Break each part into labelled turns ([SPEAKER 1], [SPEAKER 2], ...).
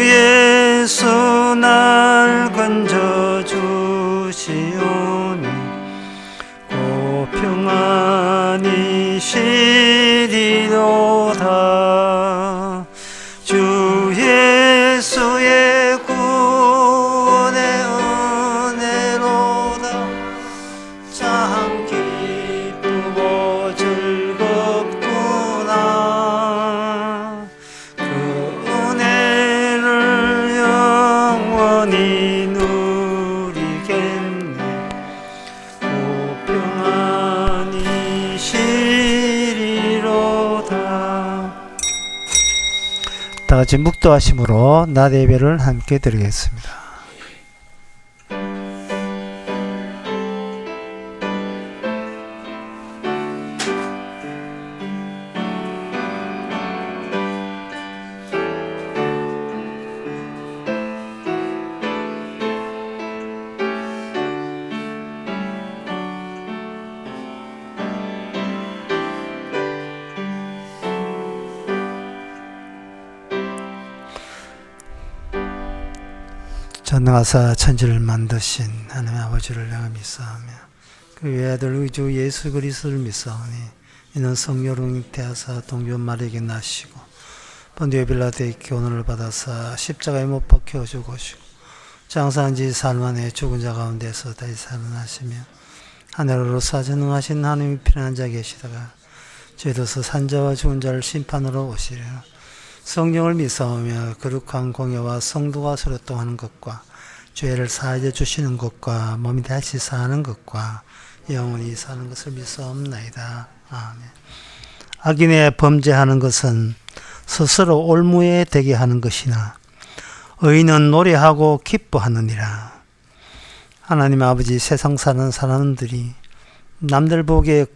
[SPEAKER 1] 예수 날 건져 주시오니 곧 평안히 쉬리로다. 주 예수의 구원의 은혜로다. 참 기쁘고 즐겁구나. 그 은혜를 영원히 누리겠네. 오 평안히 쉬리로다. 다 같이 묵도하심으로 낮 예배를 함께 드리겠습니다. 전능하사 천지를 만드신 하나님 아버지를 내가 믿사오며 그 외아들 우리 주 예수 그리스도를 믿사오니 이는 성령으로 잉태하사 동전 마리에게 나시고 본디오 빌라도의 교훈을 받아사 십자가에 못 박혀 죽으시고 장사한 지 사흘 만에 죽은 자 가운데서 다시 살아나시며 하늘으로 사전능하신 하나님이 편한 자 계시다가 죄로서 산자와 죽은 자를 심판으로 오시리라. 성령을 믿사오며 거룩한 공예와 성도가 소료통하는 것과 죄를 사하여 주시는 것과 몸이 다시 사는 것과 영원히 사는 것을 믿사옵나이다. 아멘. 악인의 범죄하는 것은 스스로 올무에 되게 하는 것이나 의인은 노래하고 기뻐하느니라. 하나님 아버지, 세상 사는 사람들이 남들 보기에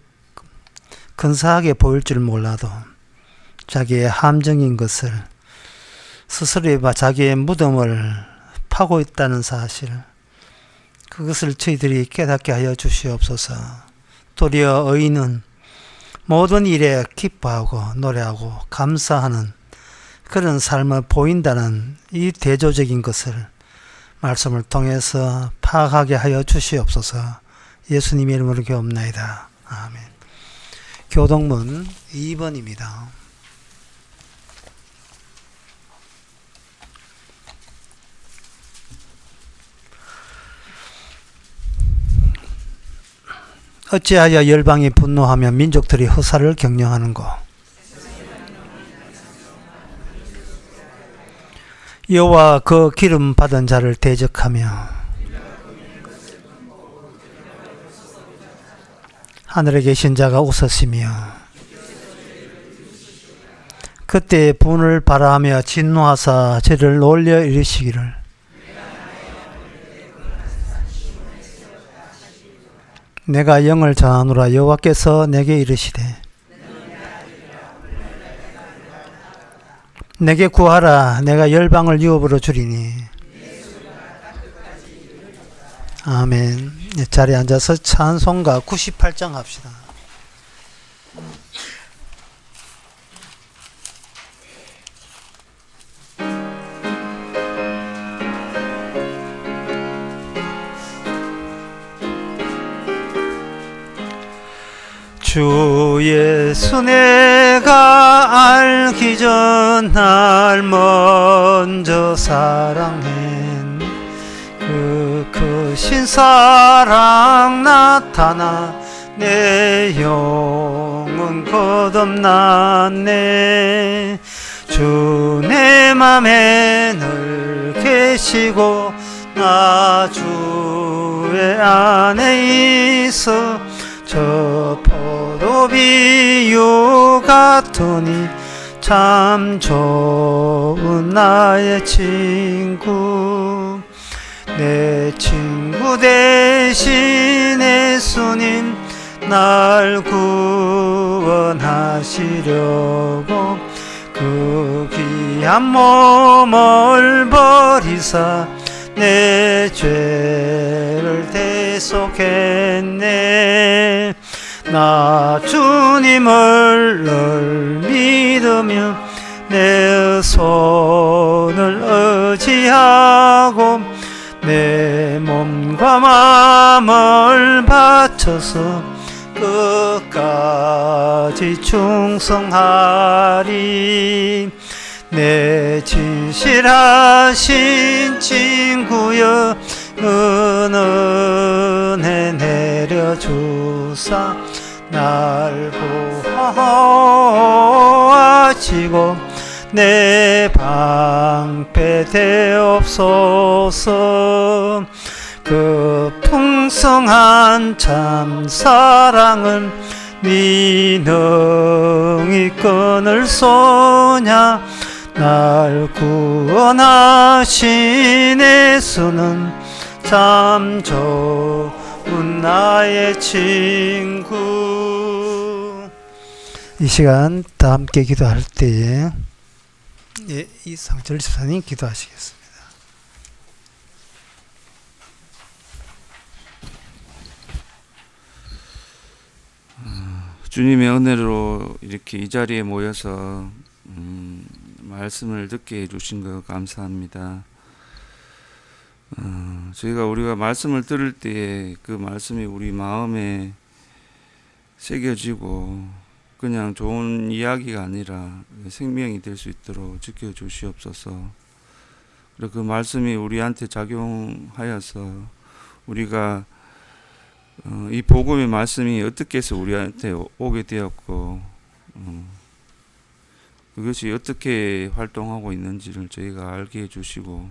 [SPEAKER 1] 근사하게 보일 줄 몰라도 자기의 함정인 것을 스스로 자기의 무덤을 파고 있다는 사실, 그것을 저희들이 깨닫게 하여 주시옵소서. 도리어 의인은 모든 일에 기뻐하고 노래하고 감사하는 그런 삶을 보인다는 이 대조적인 것을 말씀을 통해서 파악하게 하여 주시옵소서. 예수님의 이름으로 기도옵나이다. 아멘. 교동문 2번입니다. 어찌하여 열방이 분노하며 민족들이 허사를 경영하는고. 여호와 그 기름 받은 자를 대적하며 하늘에 계신 자가 웃으시며 그때 분을 발하하며 진노하사 저를 놀려 이르시기를 내가 영을 전하노라. 여호와께서 내게 이르시되 내게 구하라. 내가 열방을 유업으로 주리니. 아멘. 자리에 앉아서 찬송가 98장 합시다. 주 예수 내가 알기 전 날 먼저 사랑한 그 크신 사랑 나타나 내 영혼 거듭났네. 주 내 맘에 늘 계시고 나 주의 안에 있어 저 포도비유 같으니 참 좋은 나의 친구. 내 친구 대신 예수님 날 구원하시려고 그 귀한 몸을 버리사 내 죄를 대속했네. 나 주님을 늘 믿으며 내 손을 의지하고 내 몸과 마음을 바쳐서 끝까지 충성하리. 내 진실하신 친구여 은혜 내려주사 날 보호하시고 내 방패 되옵소서. 그 풍성한 참 사랑을 네 능히 끊을 소냐. 날 구원하신 예수는 참 좋은 나의 친구. 이 시간 다 함께 기도할 때에 이상철 집사님 기도하시겠습니다.
[SPEAKER 2] 주님의 은혜로 이렇게 이 자리에 모여서 말씀을 듣게 해주신 것 감사합니다. 우리가 말씀을 들을 때에 그 말씀이 우리 마음에 새겨지고 그냥 좋은 이야기가 아니라 생명이 될 수 있도록 지켜주시옵소서. 그리고 그 말씀이 우리한테 작용하여서 우리가 이 복음의 말씀이 어떻게 해서 우리한테 오게 되었고 그것이 어떻게 활동하고 있는지를 저희가 알게 해주시고,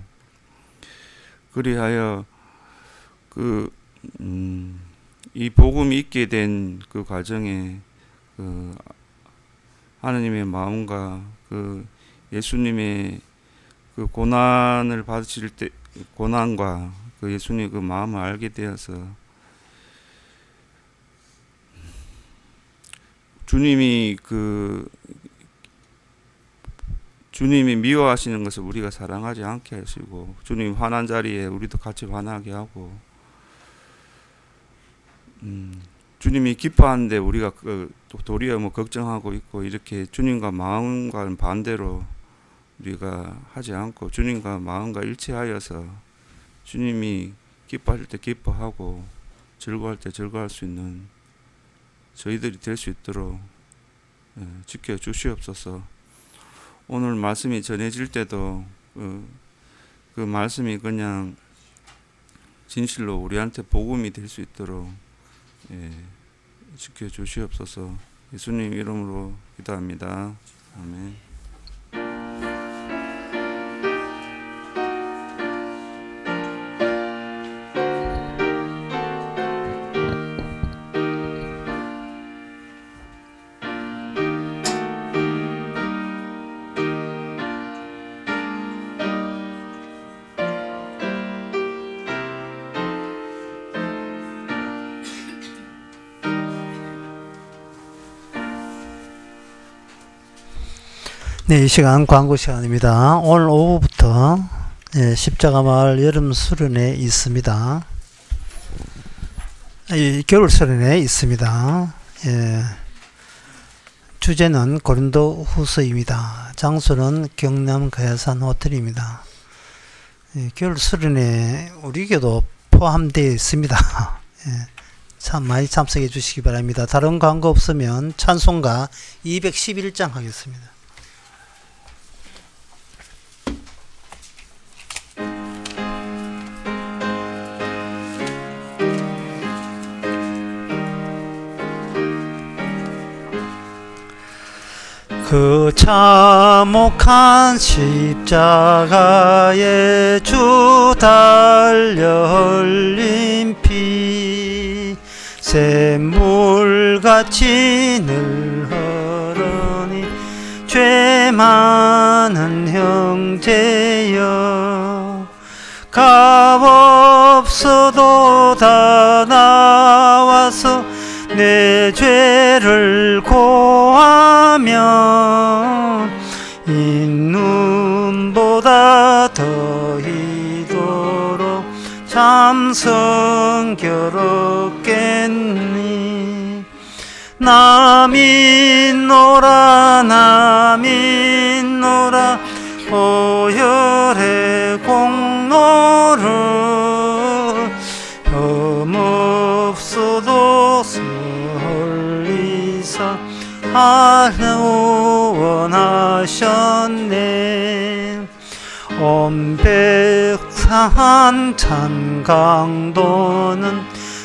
[SPEAKER 2] 그리하여 이 복음이 있게 된 그 과정에 그 하나님의 마음과 그 예수님의 그 고난을 받으실 때 고난과 그 예수님의 그 마음을 알게 되어서 주님이 미워하시는 것을 우리가 사랑하지 않게 하시고, 주님 화난 자리에 우리도 같이 화나게 하고, 주님이 기뻐하는데 우리가 도리어 걱정하고 있고, 이렇게 주님과 마음과는 반대로 우리가 하지 않고 주님과 마음과 일치하여서 주님이 기뻐할 때 기뻐하고 즐거워할 때 즐거워할 수 있는 저희들이 될 수 있도록 지켜주시옵소서. 오늘 말씀이 전해질 때도 그 말씀이 그냥 진실로 우리한테 복음이 될 수 있도록 지켜주시옵소서. 예수님 이름으로 기도합니다. 아멘.
[SPEAKER 1] 네, 이 시간 광고 시간입니다. 오늘 오후부터 십자가 마을 여름 수련회 있습니다. 겨울 수련회 있습니다. 주제는 고린도 후서입니다. 장소는 경남 가야산 호텔입니다. 겨울 수련회 우리에게도 포함되어 있습니다. 참 많이 참석해 주시기 바랍니다. 다른 광고 없으면 찬송가 211장 하겠습니다. 그 참혹한 십자가에 주 달려 흘린 피 샘물같이 늘 흐르니 죄 많은 형제여, 값없어도 다 나와서 내 죄를 고하면 이 눈보다 더 이도록 참 성결롭겠니. 나 믿노라 나 믿노라 보혈의 온 백성 찬 강도는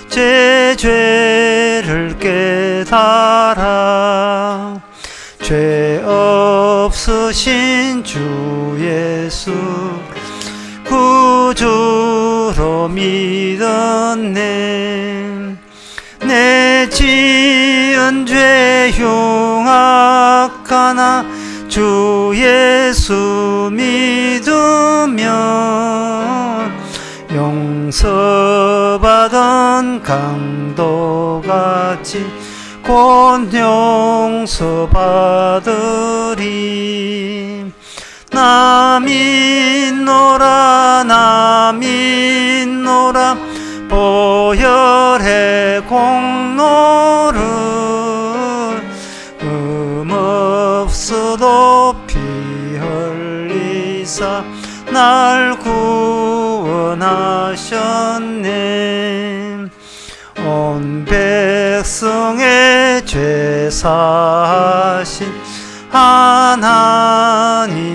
[SPEAKER 1] 제 죄를 깨달아 죄 없으신 주 예수 구주로 믿었네. 내 지은 죄 흉악하나 주 예수 믿으면 용서받은 강도같이 곧 용서받으리. 나 믿노라 나 믿노라 보혈의 공로를 없어도 피 흘리사 날 구원하셨네. 온 백성의 죄 사신 하나님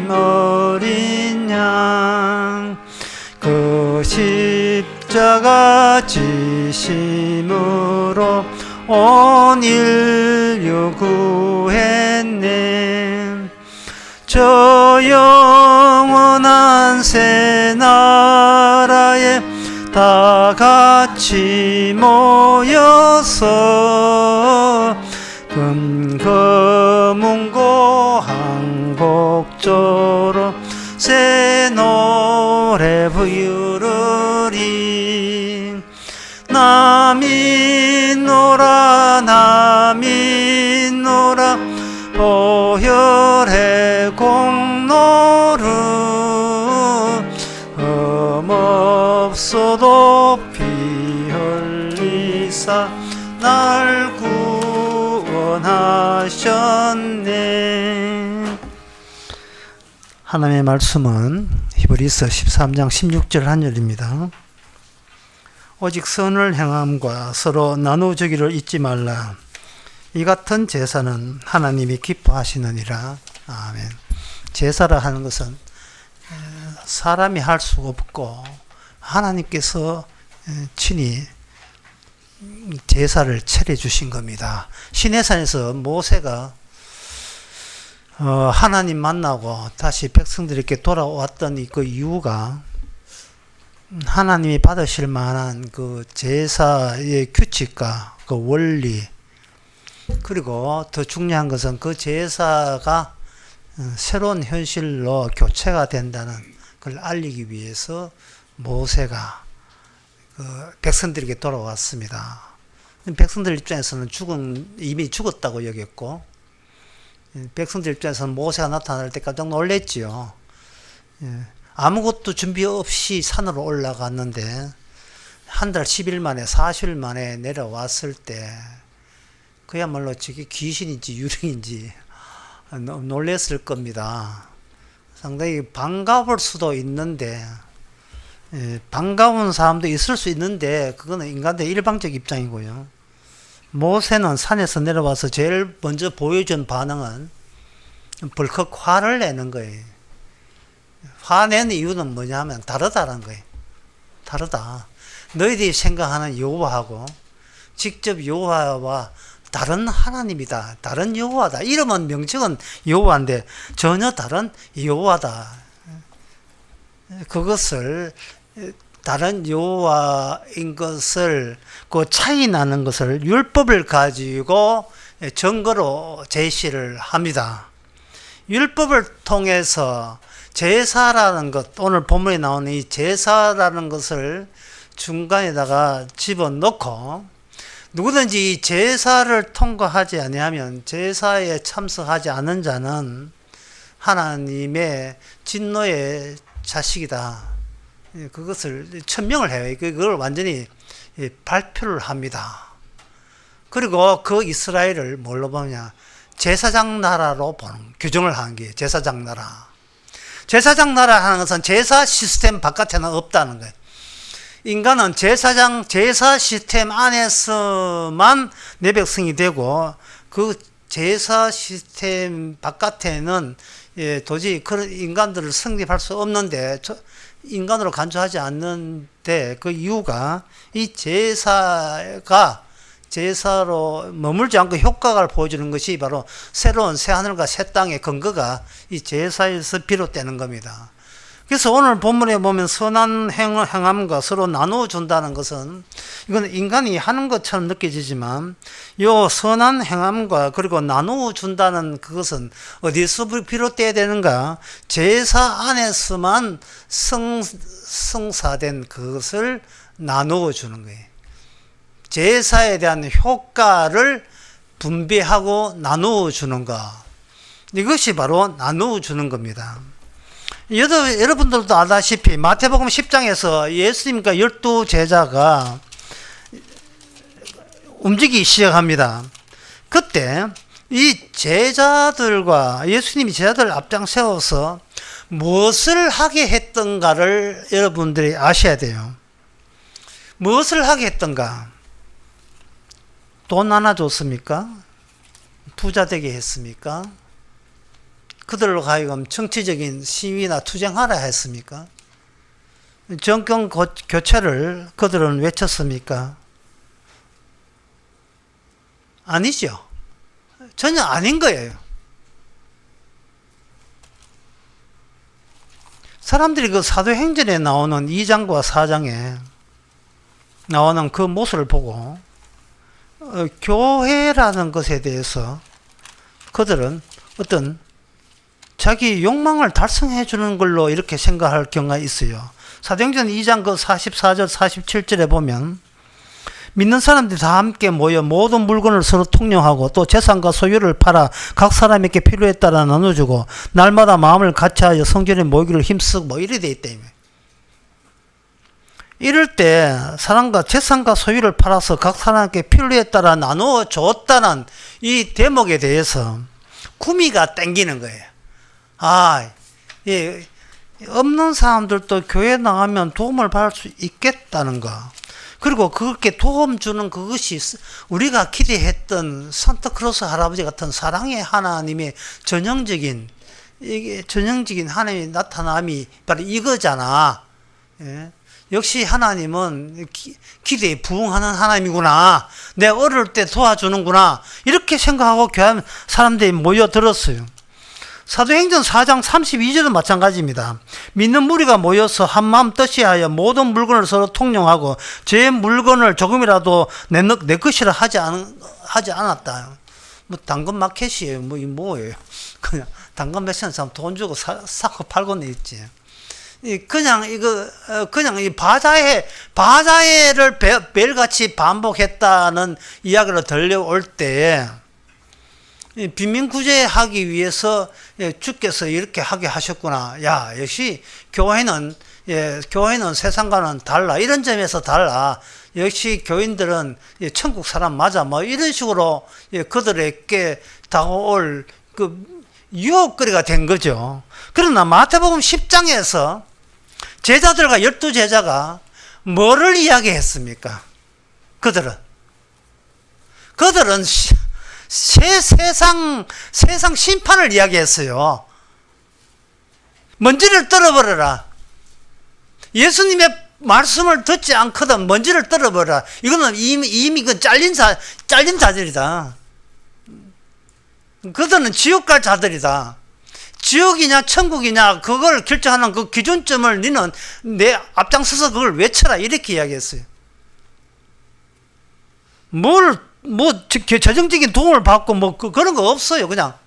[SPEAKER 1] 어린 양 그 십자가 지심으로 온 인류 구했네. 저 영원한 새 나라에 다 같이 모여서 금거문고 한곡조로 새 노래 부르리. 나 믿노라 나 믿노라 보혈의 공로를 없어도 피 흘리사 날 구원하셨네. 하나님의 말씀은 히브리서 13장 16절 한절입니다. 오직 선을 행함과 서로 나누어주기를 잊지 말라. 이 같은 제사는 하나님이 기뻐하시느니라. 아멘. 제사라 하는 것은 사람이 할 수가 없고 하나님께서 친히 제사를 차려주신 겁니다. 시내산에서 모세가 하나님 만나고 다시 백성들에게 돌아왔던 그 이유가 하나님이 받으실 만한 그 제사의 규칙과 그 원리, 그리고 더 중요한 것은 그 제사가 새로운 현실로 교체가 된다는 걸 알리기 위해서 모세가 그 백성들에게 돌아왔습니다. 백성들 입장에서는 이미 죽었다고 여겼고, 백성들 입장에서는 모세가 나타날 때 깜짝 놀랬지요. 아무것도 준비 없이 산으로 올라갔는데 한 달 10일 만에 40일 만에 내려왔을 때 그야말로 저게 귀신인지 유령인지 놀랬을 겁니다. 상당히 반가울 수도 있는데, 반가운 사람도 있을 수 있는데 그거는 인간의 일방적 입장이고요. 모세는 산에서 내려와서 제일 먼저 보여준 반응은 벌컥 화를 내는 거예요. 화내는 이유는 뭐냐면 다르다는 거예요. 다르다. 너희들이 생각하는 여호와하고 직접 여호와와 다른 하나님이다. 다른 여호와다. 이름은 명칭은 여호와인데 전혀 다른 여호와다. 그것을 다른 여호와인 것을 그 차이 나는 것을 율법을 가지고 증거로 제시를 합니다. 율법을 통해서 제사라는 것, 오늘 본문에 나오는 이 제사라는 것을 중간에다가 집어넣고, 누구든지 이 제사를 통과하지 아니하면, 제사에 참석하지 않은 자는 하나님의 진노의 자식이다. 그것을 천명을 해요. 그걸 완전히 발표를 합니다. 그리고 그 이스라엘을 뭘로 보냐? 제사장 나라로 보는, 규정을 하는 게 제사장 나라. 제사장 나라 하는 것은 제사 시스템 바깥에는 없다는 거예요. 인간은 제사 시스템 안에서만 내 백성이 되고, 그 제사 시스템 바깥에는 도저히 그런 인간들을 성립할 수 없는데 인간으로 간주하지 않는데 그 이유가 이 제사로 머물지 않고 효과를 보여주는 것이 바로 새로운 새하늘과 새 땅의 근거가 이 제사에서 비롯되는 겁니다. 그래서 오늘 본문에 보면 선한 행함과 서로 나누어준다는 것은 이건 인간이 하는 것처럼 느껴지지만 요 선한 행함과 그리고 나누어준다는 그것은 어디서 비롯되어야 되는가? 제사 안에서만 성사된 그것을 나누어주는 거예요. 제사에 대한 효과를 분배하고 나누어주는 것. 이것이 바로 나누어주는 겁니다. 여러분들도 알다시피 마태복음 10장에서 예수님과 12제자가 움직이기 시작합니다. 그때 이 제자들과 예수님이 제자들을 앞장 세워서 무엇을 하게 했던가를 여러분들이 아셔야 돼요. 무엇을 하게 했던가? 돈 하나 줬습니까? 부자 되게 했습니까? 그들로 하여금 정치적인 시위나 투쟁하라 했습니까? 정권 교체를 그들은 외쳤습니까? 아니죠. 전혀 아닌 거예요. 사람들이 그 사도행전에 나오는 2장과 4장에 나오는 그 모습을 보고 교회라는 것에 대해서 그들은 어떤 자기 욕망을 달성해 주는 걸로 이렇게 생각할 경우가 있어요. 사도행전 2장 그 44절 47절에 보면 믿는 사람들이 다 함께 모여 모든 물건을 서로 통용하고 또 재산과 소유를 팔아 각 사람에게 필요에 따라 나눠주고 날마다 마음을 같이하여 성전에 모이기를 힘쓰고 뭐 이래 돼 있다며. 이럴 때 사람과 재산과 소유를 팔아서 각 사람에게 필요에 따라 나누어 줬다는 이 대목에 대해서 구미가 땡기는 거예요. 없는 사람들도 교회 나가면 도움을 받을 수 있겠다는 거. 그리고 그렇게 도움 주는 그것이 우리가 기대했던 산타크로스 할아버지 같은 사랑의 하나님의 전형적인 하나님의 나타남이 바로 이거잖아. 예? 역시 하나님은 기대에 부응하는 하나님이구나. 내가 어릴 때 도와주는구나. 이렇게 생각하고 교회 사람들이 모여들었어요. 사도행전 4장 32절은 마찬가지입니다. 믿는 무리가 모여서 한마음 뜻이하여 모든 물건을 서로 통용하고 제 물건을 조금이라도 내 것이라 하지 않았다. 뭐 당근 마켓이에요. 뭐예요? 그냥 당근 매시는 사람 돈 주고 사고 팔고는 있지. 그냥 이 바자회를 매일같이 반복했다는 이야기를 들려올 때 빈민구제하기 위해서 주께서 이렇게 하게 하셨구나. 야, 역시 교회는 세상과는 달라. 이런 점에서 달라. 역시 교인들은 천국 사람 맞아. 뭐 이런 식으로 그들에게 다가올 그 유혹거리가 된 거죠. 그러나 마태복음 10장에서 제자들과 12제자가 뭐를 이야기했습니까? 그들은 세상 심판을 이야기했어요. 먼지를 떨어버려라. 예수님의 말씀을 듣지 않거든 먼지를 떨어버려라. 이거는 이미 그 잘린 자들이다. 그들은 지옥 갈 자들이다. 지옥이냐 천국이냐 그걸 결정하는 그 기준점을 너는 내 앞장서서 그걸 외쳐라. 이렇게 이야기했어요. 재정적인 도움을 받고 그런 거 없어요. 그냥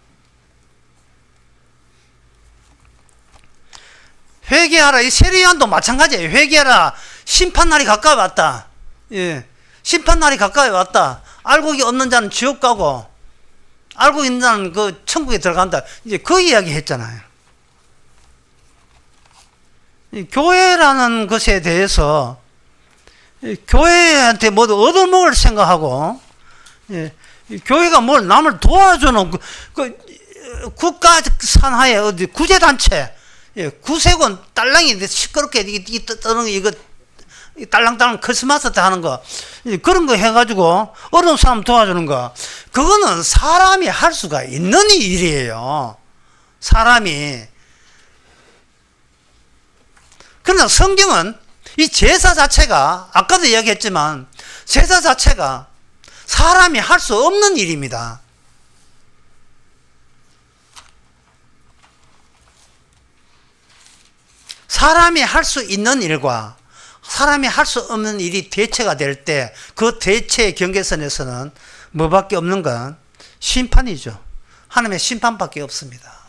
[SPEAKER 1] 회개하라. 이 세례요한도 마찬가지예요. 회개하라. 심판날이 가까이 왔다. 예, 심판날이 가까이 왔다. 알고 없는 자는 지옥 가고 알고 있는 자는 그 천국에 들어간다. 이제 그 이야기 했잖아요. 교회라는 것에 대해서 교회한테 모두 얻어먹을 생각하고 교회가 뭘 남을 도와주는 국가 산하에 어디 구제단체 구세군 딸랑이 시끄럽게 떠는 이거 딸랑딸랑 크리스마스 때 하는 거 그런 거 해가지고 어려운 사람 도와주는 거 그거는 사람이 할 수가 있는 일이에요. 사람이. 그러나 성경은 이 제사 자체가, 아까도 이야기했지만 제사 자체가 사람이 할 수 없는 일입니다. 사람이 할 수 있는 일과 사람이 할 수 없는 일이 대체가 될 때 그 대체의 경계선에서는 뭐밖에 없는 건 심판이죠. 하나님의 심판밖에 없습니다.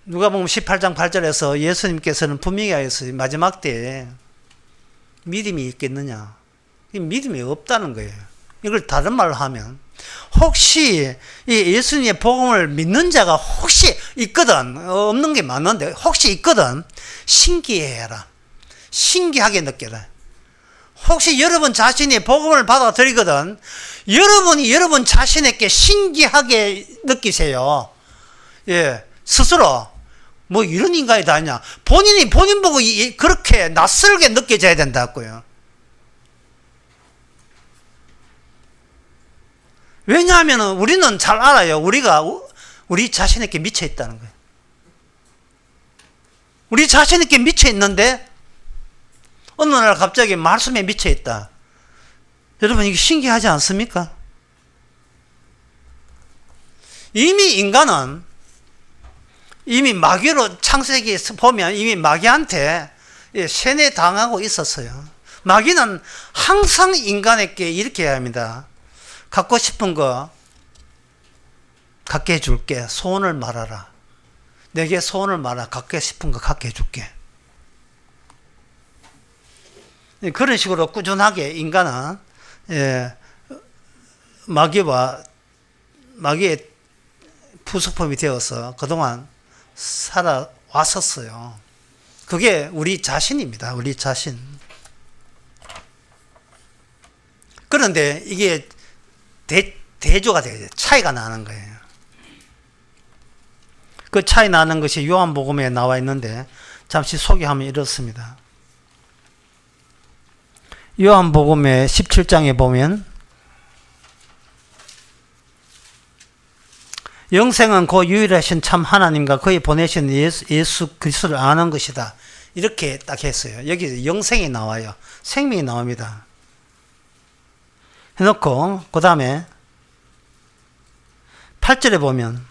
[SPEAKER 1] 누가복음 18장 8절에서 예수님께서는 분명히 하였어요. 마지막 때에 믿음이 있겠느냐? 믿음이 없다는 거예요. 이걸 다른 말로 하면 혹시 이 예수님의 복음을 믿는 자가 혹시 있거든, 없는 게 맞는데 혹시 있거든, 신기해해라. 신기하게 느껴라. 혹시 여러분 자신이 복음을 받아들이거든, 여러분이 여러분 자신에게 신기하게 느끼세요. 예, 스스로 뭐 이런 인간이 다 있냐. 본인이 본인 보고 그렇게 낯설게 느껴져야 된다고요. 왜냐하면 우리는 잘 알아요. 우리가 우리 자신에게 미쳐 있다는 거예요. 우리 자신에게 미쳐 있는데 어느 날 갑자기 말씀에 미쳐 있다. 여러분 이게 신기하지 않습니까? 이미 인간은 이미 마귀로 창세기 보면 이미 마귀한테 세뇌당하고 있었어요. 마귀는 항상 인간에게 이렇게 해야 합니다. 갖고 싶은 거 갖게 해줄게. 소원을 말하라. 내게 소원을 말하라. 갖고 싶은 거 갖게 해줄게. 그런 식으로 꾸준하게 인간은 마귀의 부속품이 되어서 그동안 살아왔었어요. 그게 우리 자신입니다. 우리 자신. 그런데 이게 대조가 돼요. 차이가 나는 거예요. 그 차이 나는 것이 요한복음에 나와 있는데 잠시 소개하면 이렇습니다. 요한복음의 17장에 보면 영생은 그 유일하신 참 하나님과 그의 보내신 예수 그리스도를 아는 것이다. 이렇게 딱 했어요. 여기 영생이 나와요. 생명이 나옵니다. 해놓고 그 다음에 8절에 보면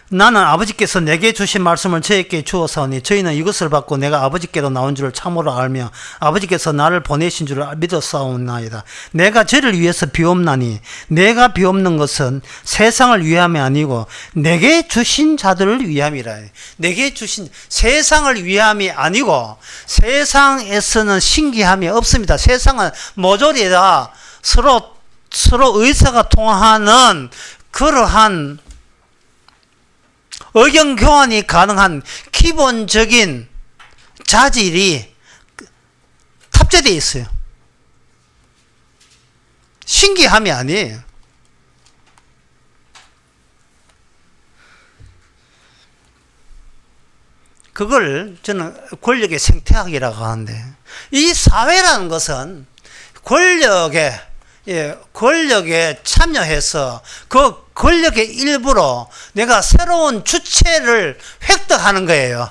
[SPEAKER 1] 나는 아버지께서 내게 주신 말씀을 저에게 주었사오니 저희는 이것을 받고 내가 아버지께로 나온 줄을 참으로 알며 아버지께서 나를 보내신 줄을 믿었사오나이다. 내가 저를 위해서 비옵나니 내가 비옵는 것은 세상을 위함이 아니고 내게 주신 자들을 위함이라. 내게 주신 세상을 위함이 아니고 세상에서는 신기함이 없습니다. 세상은 모조리 다 서로 의사가 통하는 그러한 의견 교환이 가능한 기본적인 자질이 탑재되어 있어요. 신기함이 아니에요. 그걸 저는 권력의 생태학이라고 하는데, 이 사회라는 것은 권력에 참여해서 그 권력의 일부로 내가 새로운 주체를 획득하는 거예요.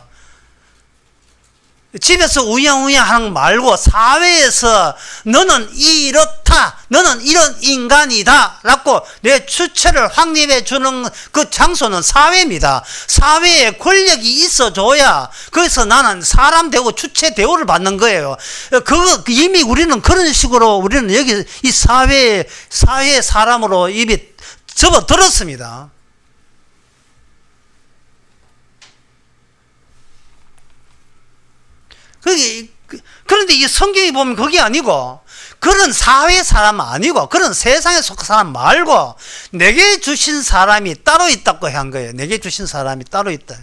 [SPEAKER 1] 집에서 우양우양 하는 거 말고 사회에서 너는 이렇다, 너는 이런 인간이다 라고 내 주체를 확립해 주는 그 장소는 사회입니다. 사회에 권력이 있어줘야 거기서 나는 사람 되고 주체 대우를 받는 거예요. 이미 우리는 그런 식으로 우리는 여기 이 사회의 사람으로 입이 접어들었습니다. 그런데 이 성경이 보면 그게 아니고, 그런 사회 사람 아니고, 그런 세상에 속한 사람 말고, 내게 주신 사람이 따로 있다고 한 거예요. 내게 주신 사람이 따로 있다.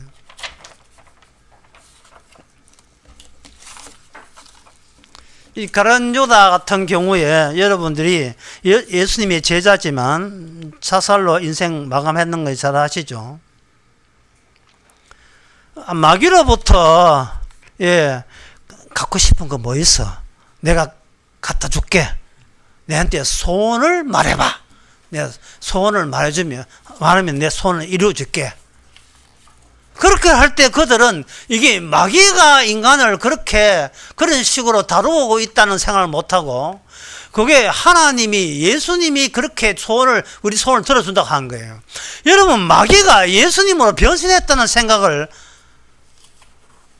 [SPEAKER 1] 이 가룟유다 같은 경우에 여러분들이 예수님의 제자지만 자살로 인생 마감했는 거 잘 아시죠? 마귀로부터 갖고 싶은 거 뭐 있어? 내가 갖다 줄게. 내한테 소원을 말해봐. 내가 소원을 말하면 내 소원을 이루어줄게. 그렇게 할 때 그들은 이게 마귀가 인간을 그런 식으로 다루고 있다는 생각을 못하고, 그게 하나님이, 예수님이 그렇게 우리 소원을 들어준다고 하는 거예요. 여러분, 마귀가 예수님으로 변신했다는 생각을,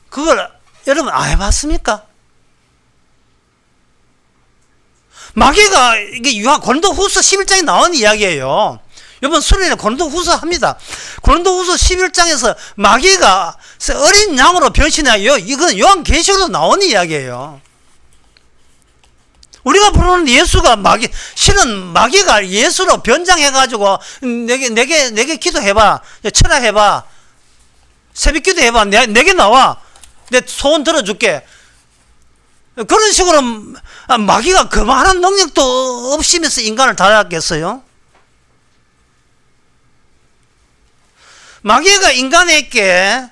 [SPEAKER 1] 그걸 여러분 안 해봤습니까? 마귀가, 이게 고린도후서 11장에 나온 이야기예요. 이번 수련회 고린도후서 합니다. 고린도후서 11장에서 마귀가 어린 양으로 변신해요. 이건 요한계시록에도 나온 이야기예요. 우리가 부르는 예수가 실은 마귀가 예수로 변장해가지고 내게 기도해봐, 철학해봐, 새벽 기도해봐, 내게 나와, 내 소원 들어줄게. 그런 식으로 마귀가 그만한 능력도 없이면서 인간을 다루었겠어요? 마귀가 인간에게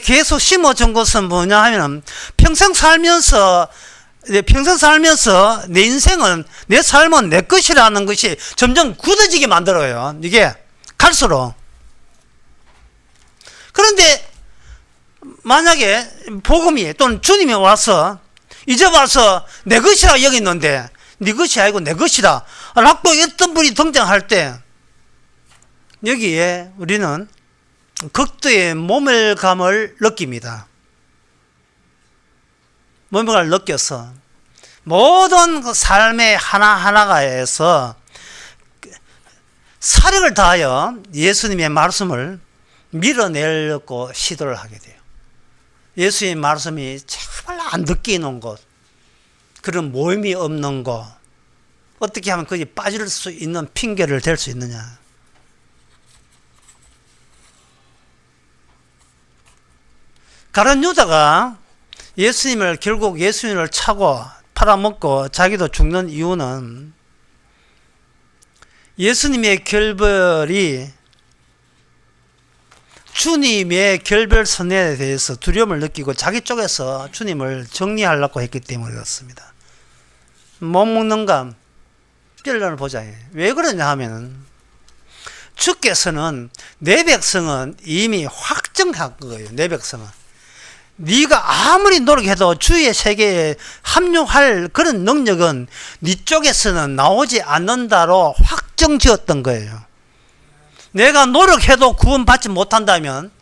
[SPEAKER 1] 계속 심어준 것은 뭐냐 하면, 평생 살면서 내 인생은, 내 삶은 내 것이라는 것이 점점 굳어지게 만들어요. 이게 갈수록. 그런데 만약에 복음이 또는 주님이 와서 이제 와서 내 것이라 여기 있는데 네 것이 아니고 내 것이다 라고 어떤 분이 등장할 때, 여기에 우리는 극도의 모멸감을 느낍니다. 모멸감을 느껴서 모든 그 삶의 하나하나가에서 사력을 다하여 예수님의 말씀을 밀어내려고 시도를 하게 돼요. 예수님의 말씀이 정말 안 듣게 놓은 것, 그런 모임이 없는 것, 어떻게 하면 거기 빠질 수 있는 핑계를 댈 수 있느냐. 가룟 유다가 결국 예수님을 차고 팔아먹고 자기도 죽는 이유는, 예수님의 결별이 주님의 결별선에 대해서 두려움을 느끼고 자기 쪽에서 주님을 정리하려고 했기 때문에 그렇습니다. 못 먹는가? 결론을 보자. 왜 그러냐 하면, 주께서는 내 백성은 이미 확정한 거예요. 내 백성은. 네가 아무리 노력해도 주의 세계에 합류할 그런 능력은 네 쪽에서는 나오지 않는다로 확정지었던 거예요. 내가 노력해도 구원받지 못한다면,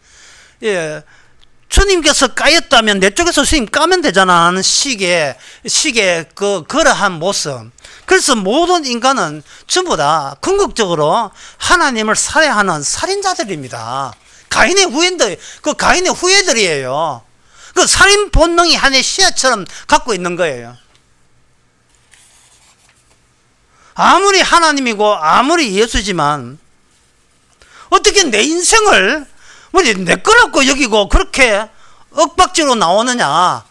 [SPEAKER 1] 주님께서 까였다면 내 쪽에서 주님 까면 되잖아 하는 식의 그러한 모습. 그래서 모든 인간은 전부 다 궁극적으로 하나님을 살해하는 살인자들입니다. 가인의 후예들이에요. 그 살인 본능이 하나의 씨앗처럼 갖고 있는 거예요. 아무리 하나님이고 아무리 예수지만 어떻게 내 인생을 내 거라고 여기고 그렇게 엇박지로 나오느냐.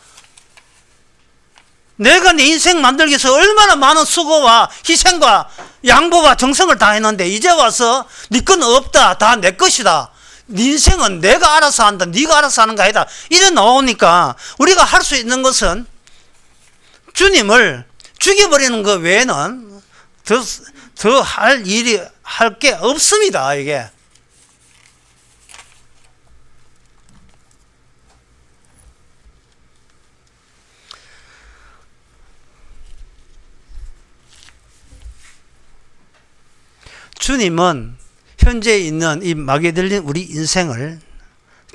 [SPEAKER 1] 내가 내 인생 만들기 위해서 얼마나 많은 수고와 희생과 양보와 정성을 다했는데 이제 와서 네 건 없다, 다 내 것이다, 네 인생은 내가 알아서 한다, 네가 알아서 하는 거 아니다, 이래 나오니까 우리가 할 수 있는 것은 주님을 죽여버리는 것 외에는 더 할 게 없습니다. 이게 주님은 현재 있는 이 마귀에 들린 우리 인생을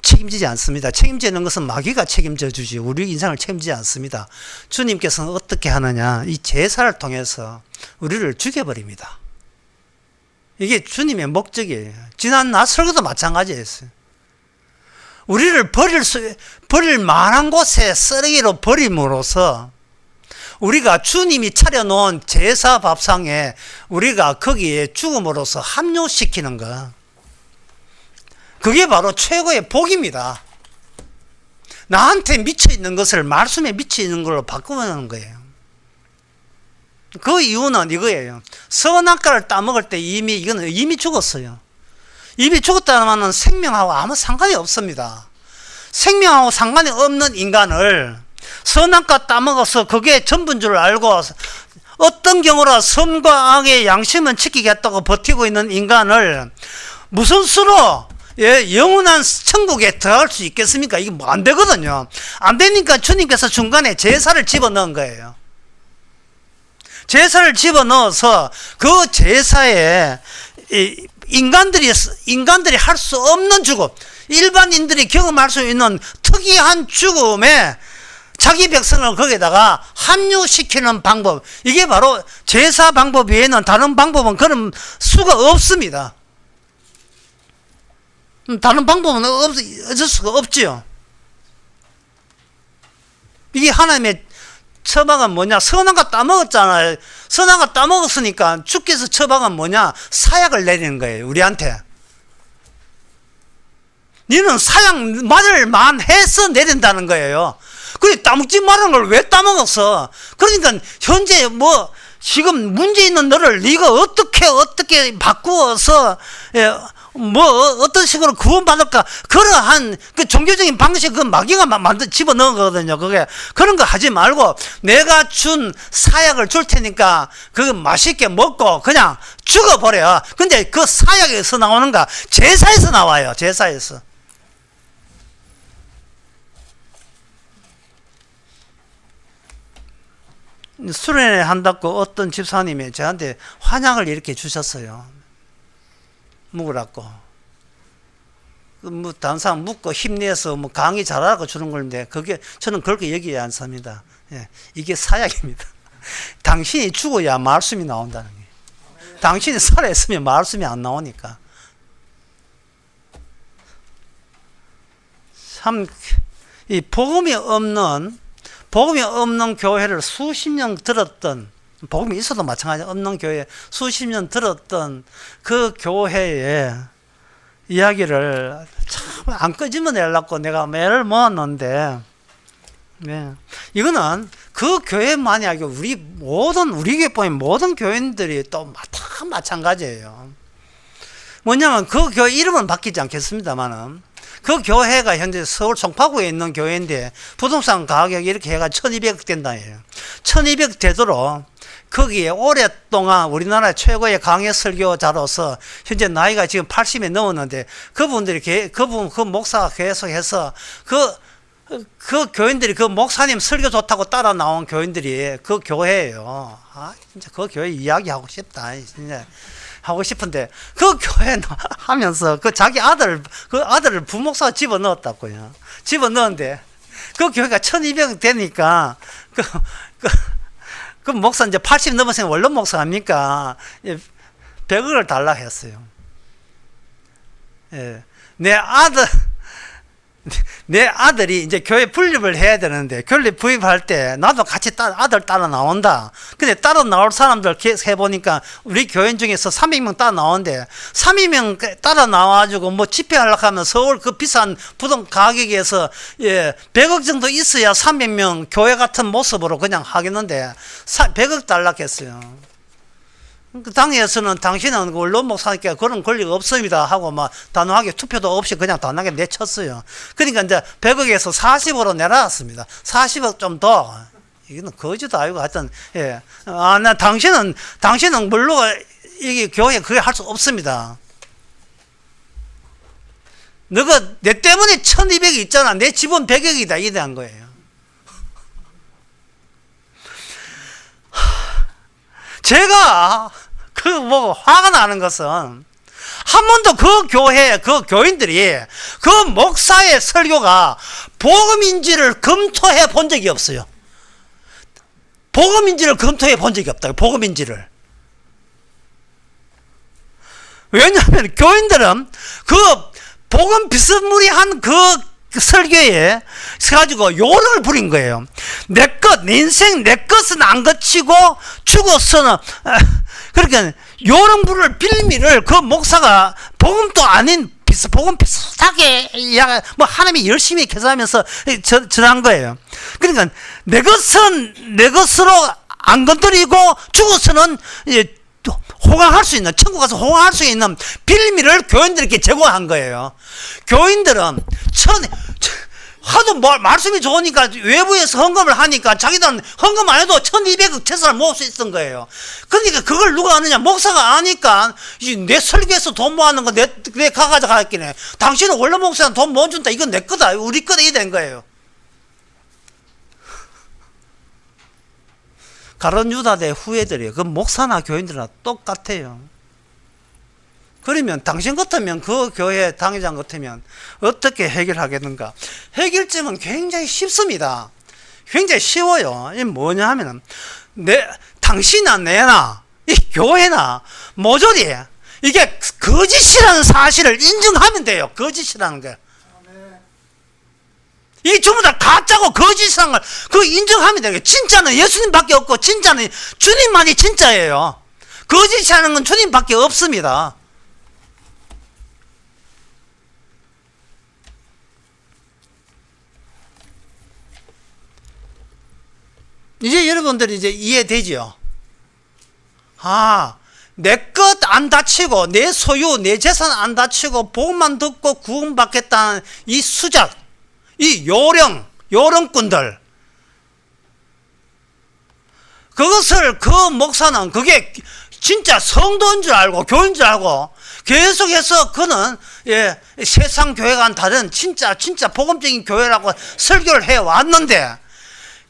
[SPEAKER 1] 책임지지 않습니다. 책임지는 것은 마귀가 책임져 주지 우리 인생을 책임지지 않습니다. 주님께서는 어떻게 하느냐, 이 제사를 통해서 우리를 죽여버립니다. 이게 주님의 목적이에요. 지난 나설교도 마찬가지였어요. 우리를 버릴 만한 곳에 쓰레기로 버림으로써 우리가 주님이 차려놓은 제사 밥상에 우리가 거기에 죽음으로써 합류시키는 것, 그게 바로 최고의 복입니다. 나한테 미쳐있는 것을 말씀에 미쳐있는 걸로 바꾸는 거예요. 그 이유는 이거예요. 선악과를 따먹을 때 이미 죽었어요. 이미 죽었다는 생명하고 아무 상관이 없습니다. 생명하고 상관이 없는 인간을 선악과 따먹어서 그게 전부인 줄 알고 어떤 경우라 선과 악의 양심은 지키겠다고 버티고 있는 인간을 무슨 수로 영원한 천국에 들어갈 수 있겠습니까? 이게 뭐 안 되거든요. 안 되니까 주님께서 중간에 제사를 집어넣은 거예요. 제사를 집어넣어서 그 제사에 인간들이 할 수 없는 죽음, 일반인들이 경험할 수 있는 특이한 죽음에 자기 백성을 거기다가 합류시키는 방법, 이게 바로 제사 방법 외에는 다른 방법은 그런 수가 없습니다. 다른 방법은 없을 수가 없지요. 이게 하나님의 처방은 뭐냐? 선한 거 따먹었잖아요. 선한 거 따먹었으니까 주께서 처방은 뭐냐? 사약을 내리는 거예요, 우리한테. 너는 사약 맞을 만해서 내린다는 거예요. 그래, 따먹지 말라는 걸 왜 따먹었어? 그러니까 현재 뭐 지금 문제 있는 너를 네가 어떻게 바꾸어서 뭐 어떤 식으로 구원받을까, 그러한 그 종교적인 방식, 그 마귀가 집어넣은 거거든요. 그게 그런 거 하지 말고 내가 준 사약을 줄 테니까 그거 맛있게 먹고 그냥 죽어버려. 근데 그 사약에서 나오는가? 제사에서 나와요. 제사에서. 수련회 한다고 어떤 집사님이 저한테 환약을 이렇게 주셨어요. 묵으라고. 뭐 다른 사람 묵고 힘내서 뭐 강의 잘하라고 주는 건데, 그게 저는 그렇게 얘기하지 않습니다. 예, 이게 사약입니다. 당신이 죽어야 말씀이 나온다는 게. 당신이 살아있으면 말씀이 안 나오니까. 참, 이 복음이 없는 교회를 수십 년 들었던, 복음이 있어도 마찬가지, 없는 교회 수십 년 들었던 그 교회의 이야기를 참 안 끄집어내려고 내가 매를 모았는데, 네. 이거는 그 교회만이 아니고 우리 교회뿐인 모든 교인들이 또 다 마찬가지예요. 뭐냐면 그 교회 이름은 바뀌지 않겠습니다만은, 그 교회가 현재 서울 송파구에 있는 교회인데 부동산 가격이 이렇게 해가 1200억 된다예요. 1200억 되도록 거기에 오랫동안 우리나라 최고의 강해 설교자로서 현재 나이가 지금 80이 넘었는데, 그분들이 그 목사가 계속해서 그 교인들이 그 목사님 설교 좋다고 따라 나온 교인들이 그 교회예요. 진짜 그 교회 이야기하고 싶다. 진짜. 하고 싶은데, 그 교회 하면서 자기 아들을 부목사가 집어넣었다고요. 집어넣었는데, 그 교회가 1200 되니까, 그 목사 이제 80 넘었으면 원로 목사 아닙니까? 100억을 달라 했어요. 예. 내 아들이 이제 교회 분립을 해야 되는데, 교회 부입할 때 나도 같이 아들 따라 나온다. 근데 따라 나올 사람들 해보니까 우리 교인 중에서 300명 따라 나오는데, 300명 따라 나와가지고 뭐 집회하려고 하면 서울 그 비싼 부동 가격에서 100억 정도 있어야 300명 교회 같은 모습으로 그냥 하겠는데 100억 달라겠어요. 그 당에서는 당신은 원로 목사니까 그런 권리가 없습니다 하고 막 단호하게 투표도 없이 그냥 단호하게 내쳤어요. 그러니까 이제 100억에서 40으로 내려왔습니다. 40억 좀 더. 이거는 거지도 아니고 하여튼, 예. 당신은 물로 이게 교회에 그게 할 수 없습니다. 너가 내 때문에 1200이 있잖아. 내 집은 100억이다. 이래 한 거예요. 제가 화가 나는 것은, 한 번도 그 교회, 그 교인들이 그 목사의 설교가 복음인지를 검토해 본 적이 없어요. 복음인지를 검토해 본 적이 없다. 복음인지를. 왜냐하면 교인들은 그 복음 비스무리한 그 설교에 가지고 요령을 부린 거예요. 내 인생 내 것은 안 거치고 죽어서는, 그러니까 요령 부를 빌미를 그 목사가 복음도 아닌 복음 비슷하게 뭐 하나님이 열심히 계산하면서 전한 거예요. 그러니까 내 것은 내 것으로 안 건드리고 죽어서는 호강할 수 있는, 천국 가서 호강할 수 있는 빌미를 교인들에게 제공한 거예요. 교인들은 하도 말씀이 좋으니까 외부에서 헌금을 하니까 자기들은 헌금 안 해도 1200억 채소를 모을 수 있던 거예요. 그러니까 그걸 누가 아느냐? 목사가 아니까 내 설교에서 돈 모아는 거 내 가져가 있기네. 당신은 원래 목사는 돈 못 준다. 이건 내 거다. 우리 거다. 이 된 거예요. 가룟 유다대 후예들이에요. 그 목사나 교인들이나 똑같아요. 그러면 당신 같으면 그 교회 당회장 같으면 어떻게 해결하겠는가? 해결점은 굉장히 쉽습니다. 굉장히 쉬워요. 이게 뭐냐 하면은 당신이나 내나 이 교회나 모조리 이게 거짓이라는 사실을 인정하면 돼요. 거짓이라는 게. 이게 전부 다 가짜고 거짓이라는 걸 그거 인정하면 돼요. 진짜는 예수님밖에 없고 진짜는 주님만이 진짜예요. 거짓이라는 건 주님밖에 없습니다. 이제 여러분들이 이제 이해되죠? 내 것 안 다치고, 내 소유, 내 재산 안 다치고, 복음만 듣고 구원받겠다는 이 수작, 이 요령꾼들. 그것을 그 목사는 그게 진짜 성도인 줄 알고, 교인 줄 알고, 계속해서 그는, 세상 교회와는 다른 진짜 복음적인 교회라고 설교를 해 왔는데,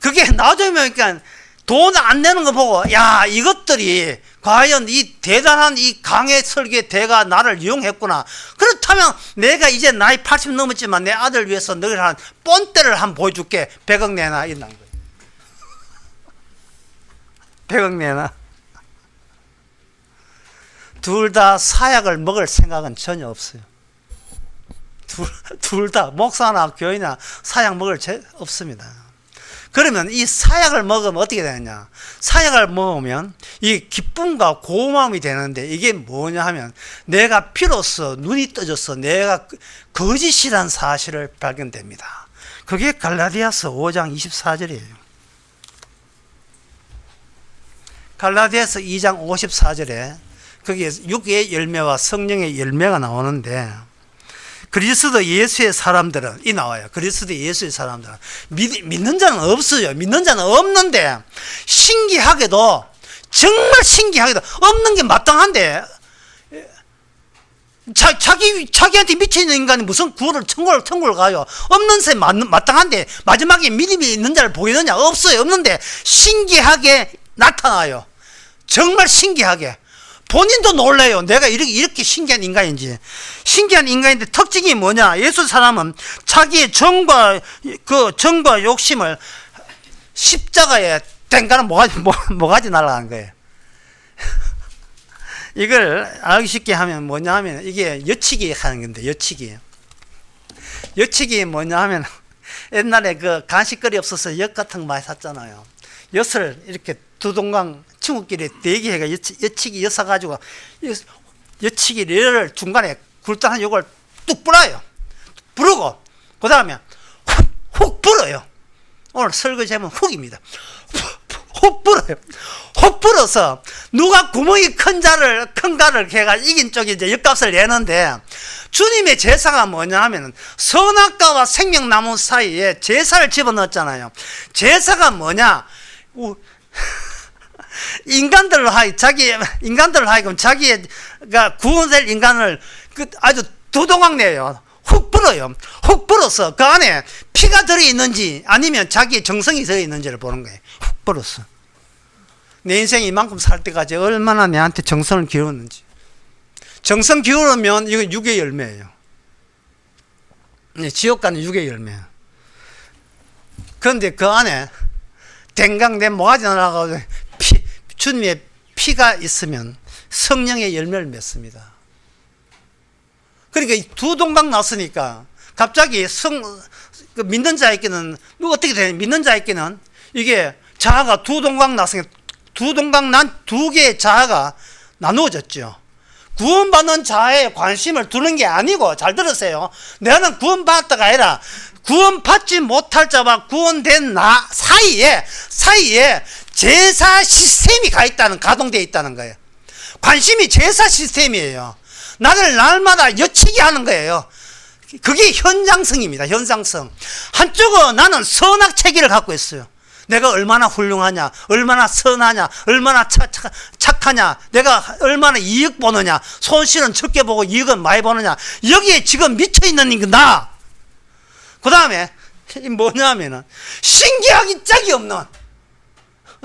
[SPEAKER 1] 그게 나중에 보니까 돈 안 내는 거 보고 야 이것들이 과연 이 대단한 이 강의 설계 대가 나를 이용했구나. 그렇다면 내가 이제 나이 80 넘었지만 내 아들 위해서 너를 한 뻔때를 한번 보여줄게. 100억 내놔. 이런 거예요. 100억 내놔. 둘 다 사약을 먹을 생각은 전혀 없어요. 둘 다 목사나 교인이나 사약 먹을 없습니다. 그러면 이 사약을 먹으면 어떻게 되느냐? 사약을 먹으면 이 기쁨과 고마움이 되는데 이게 뭐냐 하면 내가 비로소 눈이 떠져서 내가 거짓이라는 사실을 발견됩니다. 그게 갈라디아서 5장 24절이에요. 갈라디아서 2장 54절에 거기에 육의 열매와 성령의 열매가 나오는데 그리스도 예수의 사람들은 이 나와요. 그리스도 예수의 사람들은 믿는 자는 없어요. 믿는 자는 없는데 신기하게도 정말 신기하게도 없는 게 마땅한데 자기한테 미치는 인간이 무슨 구원을 천국을 가요. 없는 새 마땅한데 마지막에 믿음이 있는 자를 보이느냐? 없어요. 없는데 신기하게 나타나요. 정말 신기하게. 본인도 놀래요. 내가 이렇게 신기한 인간인지. 신기한 인간인데 특징이 뭐냐? 예수 사람은 자기의 정과 욕심을 십자가에 댕가는 모가지 날아간 거예요. 이걸 알기 쉽게 하면 뭐냐 하면 이게 여치기 하는 건데, 여치기 뭐냐 하면 옛날에 그 간식거리 없어서 엿 같은 거 많이 샀잖아요. 엿을 이렇게 두 동강 친구끼리 대기해가 여치기 엿 사가지고 여치기를 중간에 굴단한 요걸 뚝 불어요. 부르고 그 다음에 훅 불어요. 오늘 설교 제목은 훅입니다. 훅 불어요. 훅 불어서 누가 구멍이 큰가를 걔가 이긴 쪽이 이제 엿값을 내는데 주님의 제사가 뭐냐 하면은 선악과와 생명나무 사이에 제사를 집어넣었잖아요. 제사가 뭐냐? 인간들로 하여금 자기가 구원될 인간을 아주 두동강 내요. 훅 불어요. 훅 불어서 그 안에 피가 들어있는지 아니면 자기의 정성이 들어있는지를 보는 거예요. 훅 불어서. 내 인생 이만큼 살 때까지 얼마나 내한테 정성을 기울였는지. 정성 기울으면 이건 육의 열매예요. 지옥 가는 육의 열매예요. 그런데 그 안에 댕강 내 모가지 날아가고 주님의 피가 있으면 성령의 열매를 맺습니다. 그러니까 두 동강 났으니까 갑자기 믿는 자에게는 어떻게 되냐? 믿는 자에게는 이게 자아가 두 동강 났으니까 두 동강 난 두 개의 자아가 나누어졌죠. 구원받는 자아에 관심을 두는 게 아니고, 잘 들으세요. 내가는 구원받았다가 아니라 구원받지 못할 자와 구원된 나 사이에 제사 시스템이 가동되어 있다는 거예요. 관심이 제사 시스템이에요. 나를 날마다 여치게 하는 거예요. 그게 현상성입니다. 현상성. 한쪽은 나는 선악체계를 갖고 있어요. 내가 얼마나 훌륭하냐, 얼마나 선하냐, 얼마나 착하냐, 내가 얼마나 이익 보느냐, 손실은 적게 보고 이익은 많이 보느냐, 여기에 지금 미쳐있는 나. 그 다음에 뭐냐면은 신기하기 짝이 없는,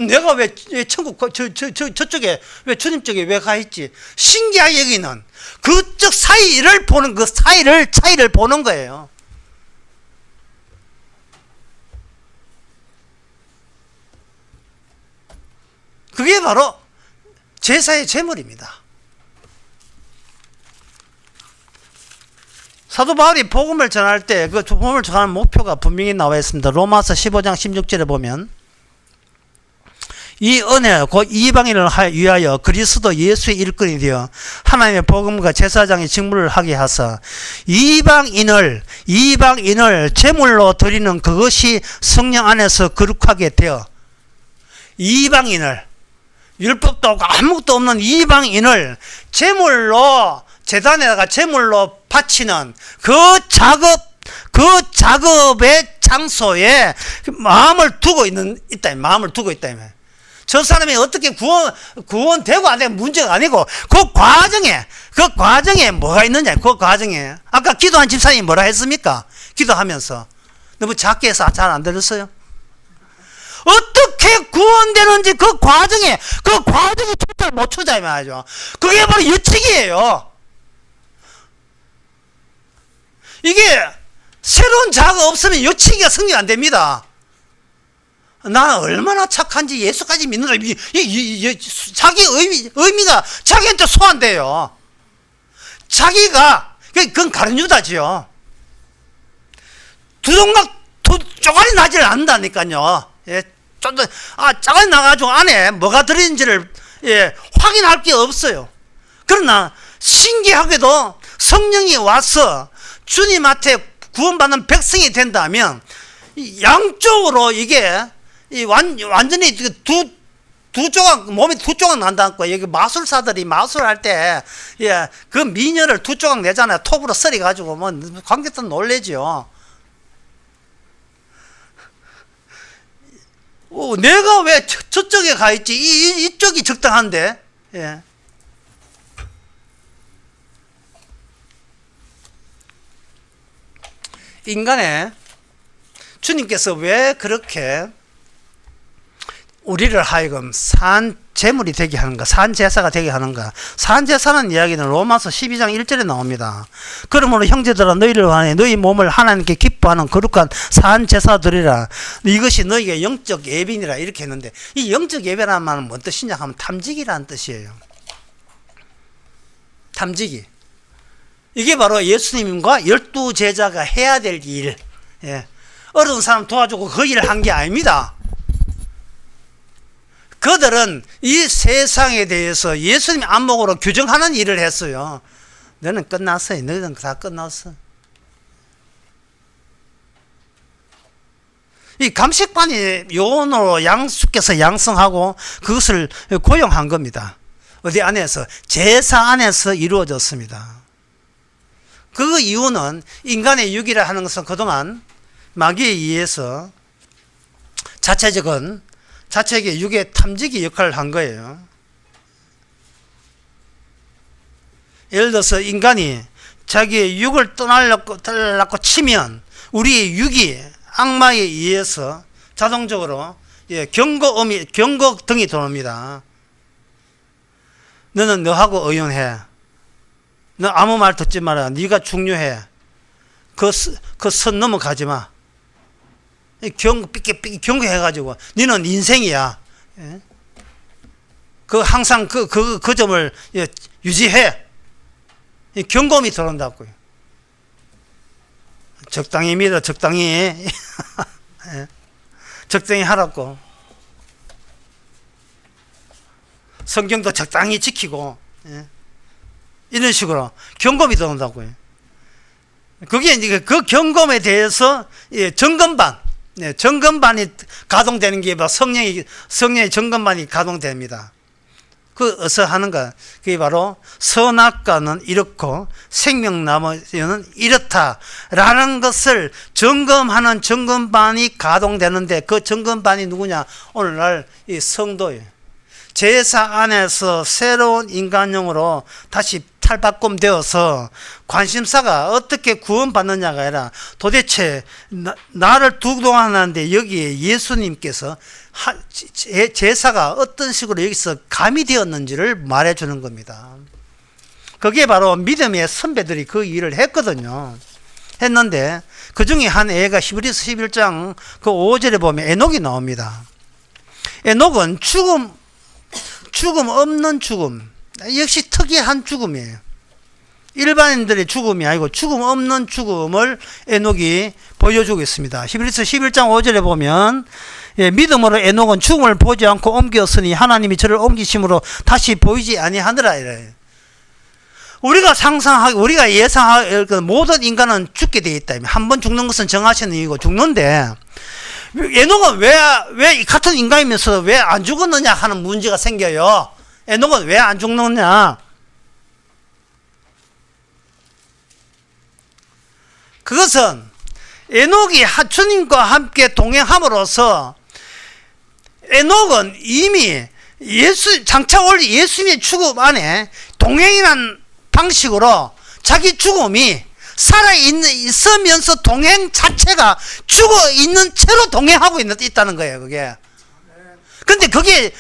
[SPEAKER 1] 내가 왜 천국 저쪽에 왜 주님 쪽에 왜 가 있지? 신기하게 여기는 그쪽 사이를 보는, 그 차이를 보는 거예요. 그게 바로 제사의 제물입니다. 사도 바울이 복음을 전할 때 그 복음을 전하는 목표가 분명히 나와 있습니다. 로마서 15장 16절에 보면 이 은혜 곧 이방인을 위하여 그리스도 예수의 일꾼이 되어 하나님의 복음과 제사장의 직무를 하게 하사 이방인을 제물로 드리는 그것이 성령 안에서 거룩하게 되어, 이방인을, 율법도 없고 아무것도 없는 이방인을 제물로, 제단에다가 제물로 바치는 그 작업의 장소에 마음을 두고 있다. 마음을 두고 있다. 저 사람이 어떻게 구원되고 안 되고 문제가 아니고 그 과정에 뭐가 있느냐. 그 과정에 아까 기도한 집사님이 뭐라 했습니까? 기도하면서 너무 작게 해서 잘 안 들었어요? 어떻게 구원되는지 그 과정에 초점을 못 추자 이 말이죠. 그게 바로 유칙이에요. 이게 새로운 자가 없으면 유칙이가 성립 안 됩니다. 나는 얼마나 착한지 예수까지 믿는다. 자기 의미가 자기한테 소환돼요. 자기가, 그건 가룟 유다지요. 쪼가리 나지를 않는다니까요. 예, 쪼가리 나가지고 안에 뭐가 들어있는지를, 예, 확인할 게 없어요. 그러나 신기하게도 성령이 와서 주님한테 구원받는 백성이 된다면 양쪽으로 이게 완전히 두 조각, 몸이 두 조각 난다고. 여기 마술사들이 마술할 때, 예, 그 미녀를 두 조각 내잖아요. 톱으로 썰어가지고, 뭐, 관객들 놀래죠. 내가 왜 저쪽에 가 있지? 이쪽이 적당한데, 예. 인간의 주님께서 왜 그렇게 우리를 하여금 산 제물이 되게 하는가, 산 제사가 되게 하는가. 산 제사는 이야기는 로마서 12장 1절에 나옵니다. 그러므로 형제들아 너희를 위하여 너희 몸을 하나님께 기뻐하는 거룩한 산 제사 드리라. 이것이 너희에게 영적 예배니라. 이렇게 했는데, 이 영적 예배라는 말은 뭔 뜻이냐 하면 탐지기라는 뜻이에요. 탐지기. 이게 바로 예수님과 12 제자가 해야 될 일. 예. 어려운 사람 도와주고 그 일을 한 게 아닙니다. 그들은 이 세상에 대해서 예수님 안목으로 규정하는 일을 했어요. 너는 끝났어요. 너희는 다 끝났어. 이 감식반이 요원으로 양수께서 양성하고 그것을 고용한 겁니다. 어디 안에서, 제사 안에서 이루어졌습니다. 그 이유는 인간의 육이라 하는 것은 그동안 마귀에 의해서 자체적인 육의 탐지기 역할을 한 거예요. 예를 들어서 인간이 자기의 육을 떠나려고 치면 우리의 육이 악마에 의해서 자동적으로, 예, 경고등이 들어옵니다. 너는 너하고 의논해. 너 아무 말 듣지 마라. 네가 중요해. 그 선 넘어가지 마. 경고해가지고 너는 인생이야. 예? 항상 그 점을, 예, 유지해. 경고음이 들어온다고요. 적당히 믿어. 적당히. 예? 적당히 하라고. 성경도 적당히 지키고. 예? 이런 식으로 경고음이 들어온다고요. 그게 이제 그 경고음에 대해서, 예, 점검반이 가동되는 게 바로 성령의 점검반이 가동됩니다. 그 어서 하는가? 그게 바로 선악과는 이렇고 생명나무는 이렇다라는 것을 점검하는 점검반이 가동되는데, 그 점검반이 누구냐? 오늘날 이 성도예요. 제사 안에서 새로운 인간형으로 다시 탈바꿈되어서 관심사가 어떻게 구원받느냐가 아니라 도대체 나를 두동하는데 여기에 예수님께서 제사가 어떤 식으로 여기서 가미되었는지를 말해주는 겁니다. 그게 바로 믿음의 선배들이 그 일을 했거든요. 했는데 그 중에 한 애가 히브리서 11장 그 5절에 보면 에녹이 나옵니다. 에녹은 죽음 없는 죽음, 역시 특이한 죽음이에요. 일반인들의 죽음이 아니고 죽음 없는 죽음을 에녹이 보여주고 있습니다. 히브리서 11장 5절에 보면 믿음으로 에녹은 죽음을 보지 않고 옮겼으니 하나님이 저를 옮기심으로 다시 보이지 아니하더라 이래요. 우리가 상상하고 우리가 예상하고 모든 인간은 죽게 되어 있다. 한 번 죽는 것은 정하신 일이고 죽는데, 에녹은 왜 같은 인간이면서 왜 안 죽었느냐 하는 문제가 생겨요. 에녹은 왜 안 죽느냐? 그것은 에녹이 주님과 함께 동행함으로써 에녹은 이미 장차 올 예수님의 죽음 안에 동행이라는 방식으로 자기 죽음이 있으면서 동행 자체가 죽어 있는 채로 동행하고 있다는 거예요, 그게. 근데 그게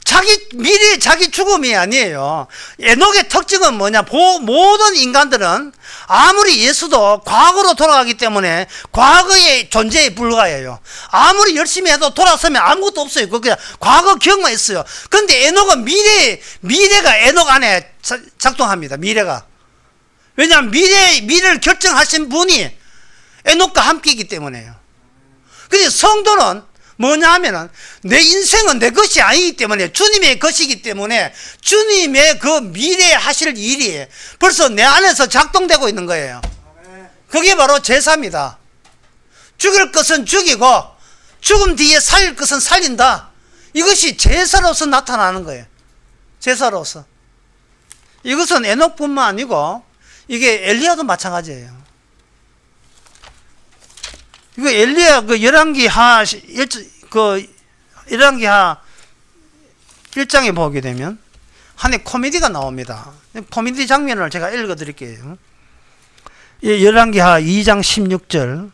[SPEAKER 1] 자기 죽음이 아니에요. 에녹의 특징은 뭐냐? 모든 인간들은 아무리 예수도 과거로 돌아가기 때문에 과거의 존재에 불과해요. 아무리 열심히 해도 돌아서면 아무것도 없어요. 그냥 과거 기억만 있어요. 근데 에녹은 미래가 에녹 안에 작동합니다. 미래가. 왜냐하면 미래를 결정하신 분이 에녹과 함께이기 때문에요. 근데 성도는 뭐냐 하면은 내 인생은 내 것이 아니기 때문에 주님의 것이기 때문에 주님의 그 미래에 하실 일이 벌써 내 안에서 작동되고 있는 거예요. 그게 바로 제사입니다. 죽일 것은 죽이고 죽음 뒤에 살릴 것은 살린다. 이것이 제사로서 나타나는 거예요. 제사로서. 이것은 에녹뿐만 아니고 이게 엘리야도 마찬가지예요. 이거 엘리야 열왕기하 1장에 보게 되면 한해 코미디가 나옵니다. 코미디 장면을 제가 읽어 드릴게요. 열왕기하 2장 16절.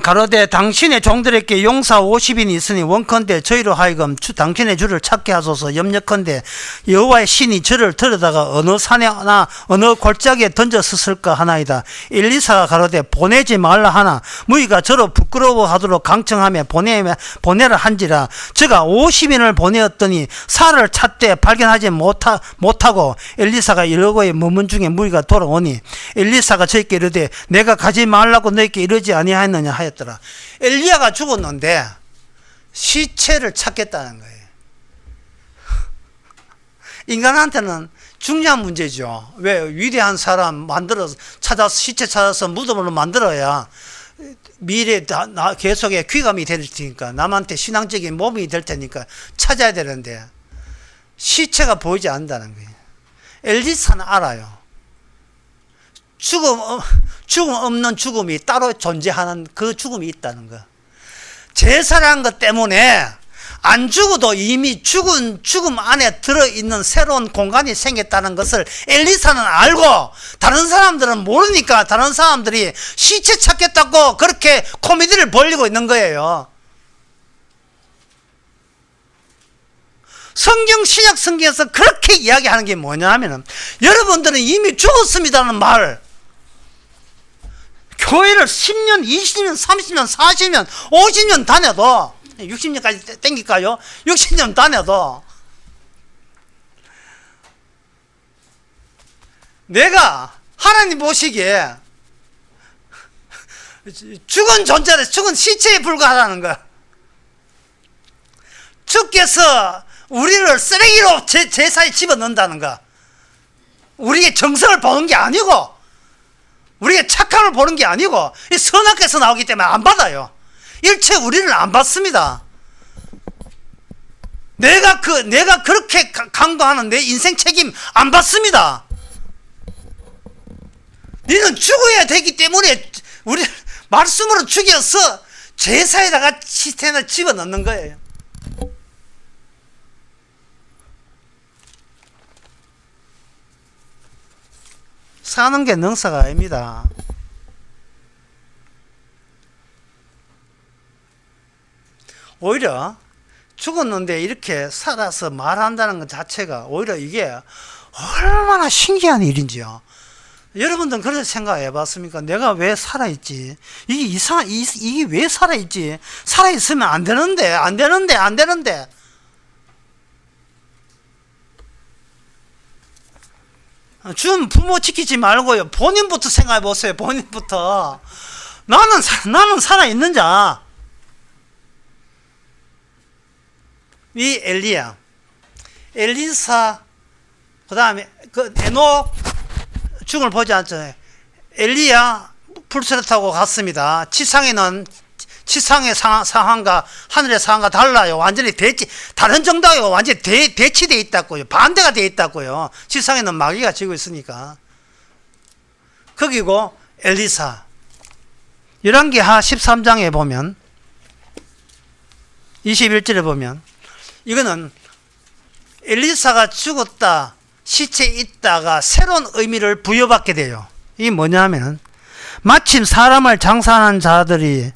[SPEAKER 1] 가로되 당신의 종들에게 용사 50인이 있으니 원컨대 저희로 하여금 당신의 주를 찾게 하소서. 염려컨대 여호와의 신이 저를 들여다가 어느 산에나 어느 골짜기에 던졌을까 하나이다. 엘리사가 가로되 보내지 말라 하나 무리가 저로 부끄러워하도록 강청하며 보내라 한지라. 저가 50인을 보내었더니 사를 찾되 발견하지 못하고 엘리사가 여호와의 머문 중에 무리가 돌아오니 엘리사가 저희께 이르되 내가 가지 말라고 너희께 이르지 아니하였느냐 하였더라. 엘리야가 죽었는데 시체를 찾겠다는 거예요. 인간한테는 중요한 문제죠. 왜? 위대한 사람 시체 찾아서 무덤으로 만들어야 미래에 계속에 귀감이 될 테니까, 남한테 신앙적인 몸이 될 테니까 찾아야 되는데 시체가 보이지 않는다는 거예요. 엘리사는 알아요. 죽음 없는 죽음이 따로 존재하는 그 죽음이 있다는 거. 제사라는 것 때문에 안 죽어도 이미 죽음 안에 들어있는 새로운 공간이 생겼다는 것을 엘리사는 알고, 다른 사람들은 모르니까 다른 사람들이 시체 찾겠다고 그렇게 코미디를 벌리고 있는 거예요. 신약 성경에서 그렇게 이야기하는 게 뭐냐 하면은, 여러분들은 이미 죽었습니다는 말, 교회를 10년, 20년, 30년, 40년, 50년 다녀도, 60년까지 땡길까요? 60년 다녀도 내가 하나님 보시기에 죽은 존재를, 죽은 시체에 불과하다는 거야. 주께서 우리를 쓰레기로 제사에 집어넣는다는 거야. 우리의 정성을 보는 게 아니고, 우리의 착함을 보는 게 아니고, 이 선악에서 나오기 때문에 안 받아요. 일체 우리는 안 받습니다. 내가 그렇게 강도하는 내 인생 책임 안 받습니다. 너는 죽어야 되기 때문에 우리 말씀으로 죽여서 제사에다가 시스템을 집어넣는 거예요. 사는 게 능사가 아닙니다. 오히려 죽었는데 이렇게 살아서 말한다는 것 자체가 오히려 이게 얼마나 신기한 일인지요. 여러분들은 그렇게 생각해 봤습니까? 내가 왜 살아있지? 이게 왜 살아있지? 살아있으면 안 되는데. 준 부모 지키지 말고요. 본인부터 생각해 보세요. 본인부터. 나는 살아있는 자. 이 엘리야, 엘리사, 그 다음에 그 에녹 죽음을 보지 않잖아요. 엘리야 불새를 타고 갔습니다. 지상의 상황과 하늘의 상황과 달라요. 완전히 다른 정도요. 완전히 대치되어 있다고요. 반대가 되어 있다고요. 지상에는 마귀가 지고 있으니까. 거기고 엘리사, 열왕기하 13장에 보면 21절에 보면 이거는 엘리사가 죽었다, 시체 있다가 새로운 의미를 부여받게 돼요. 이게 뭐냐면 마침 사람을 장사하는 자들이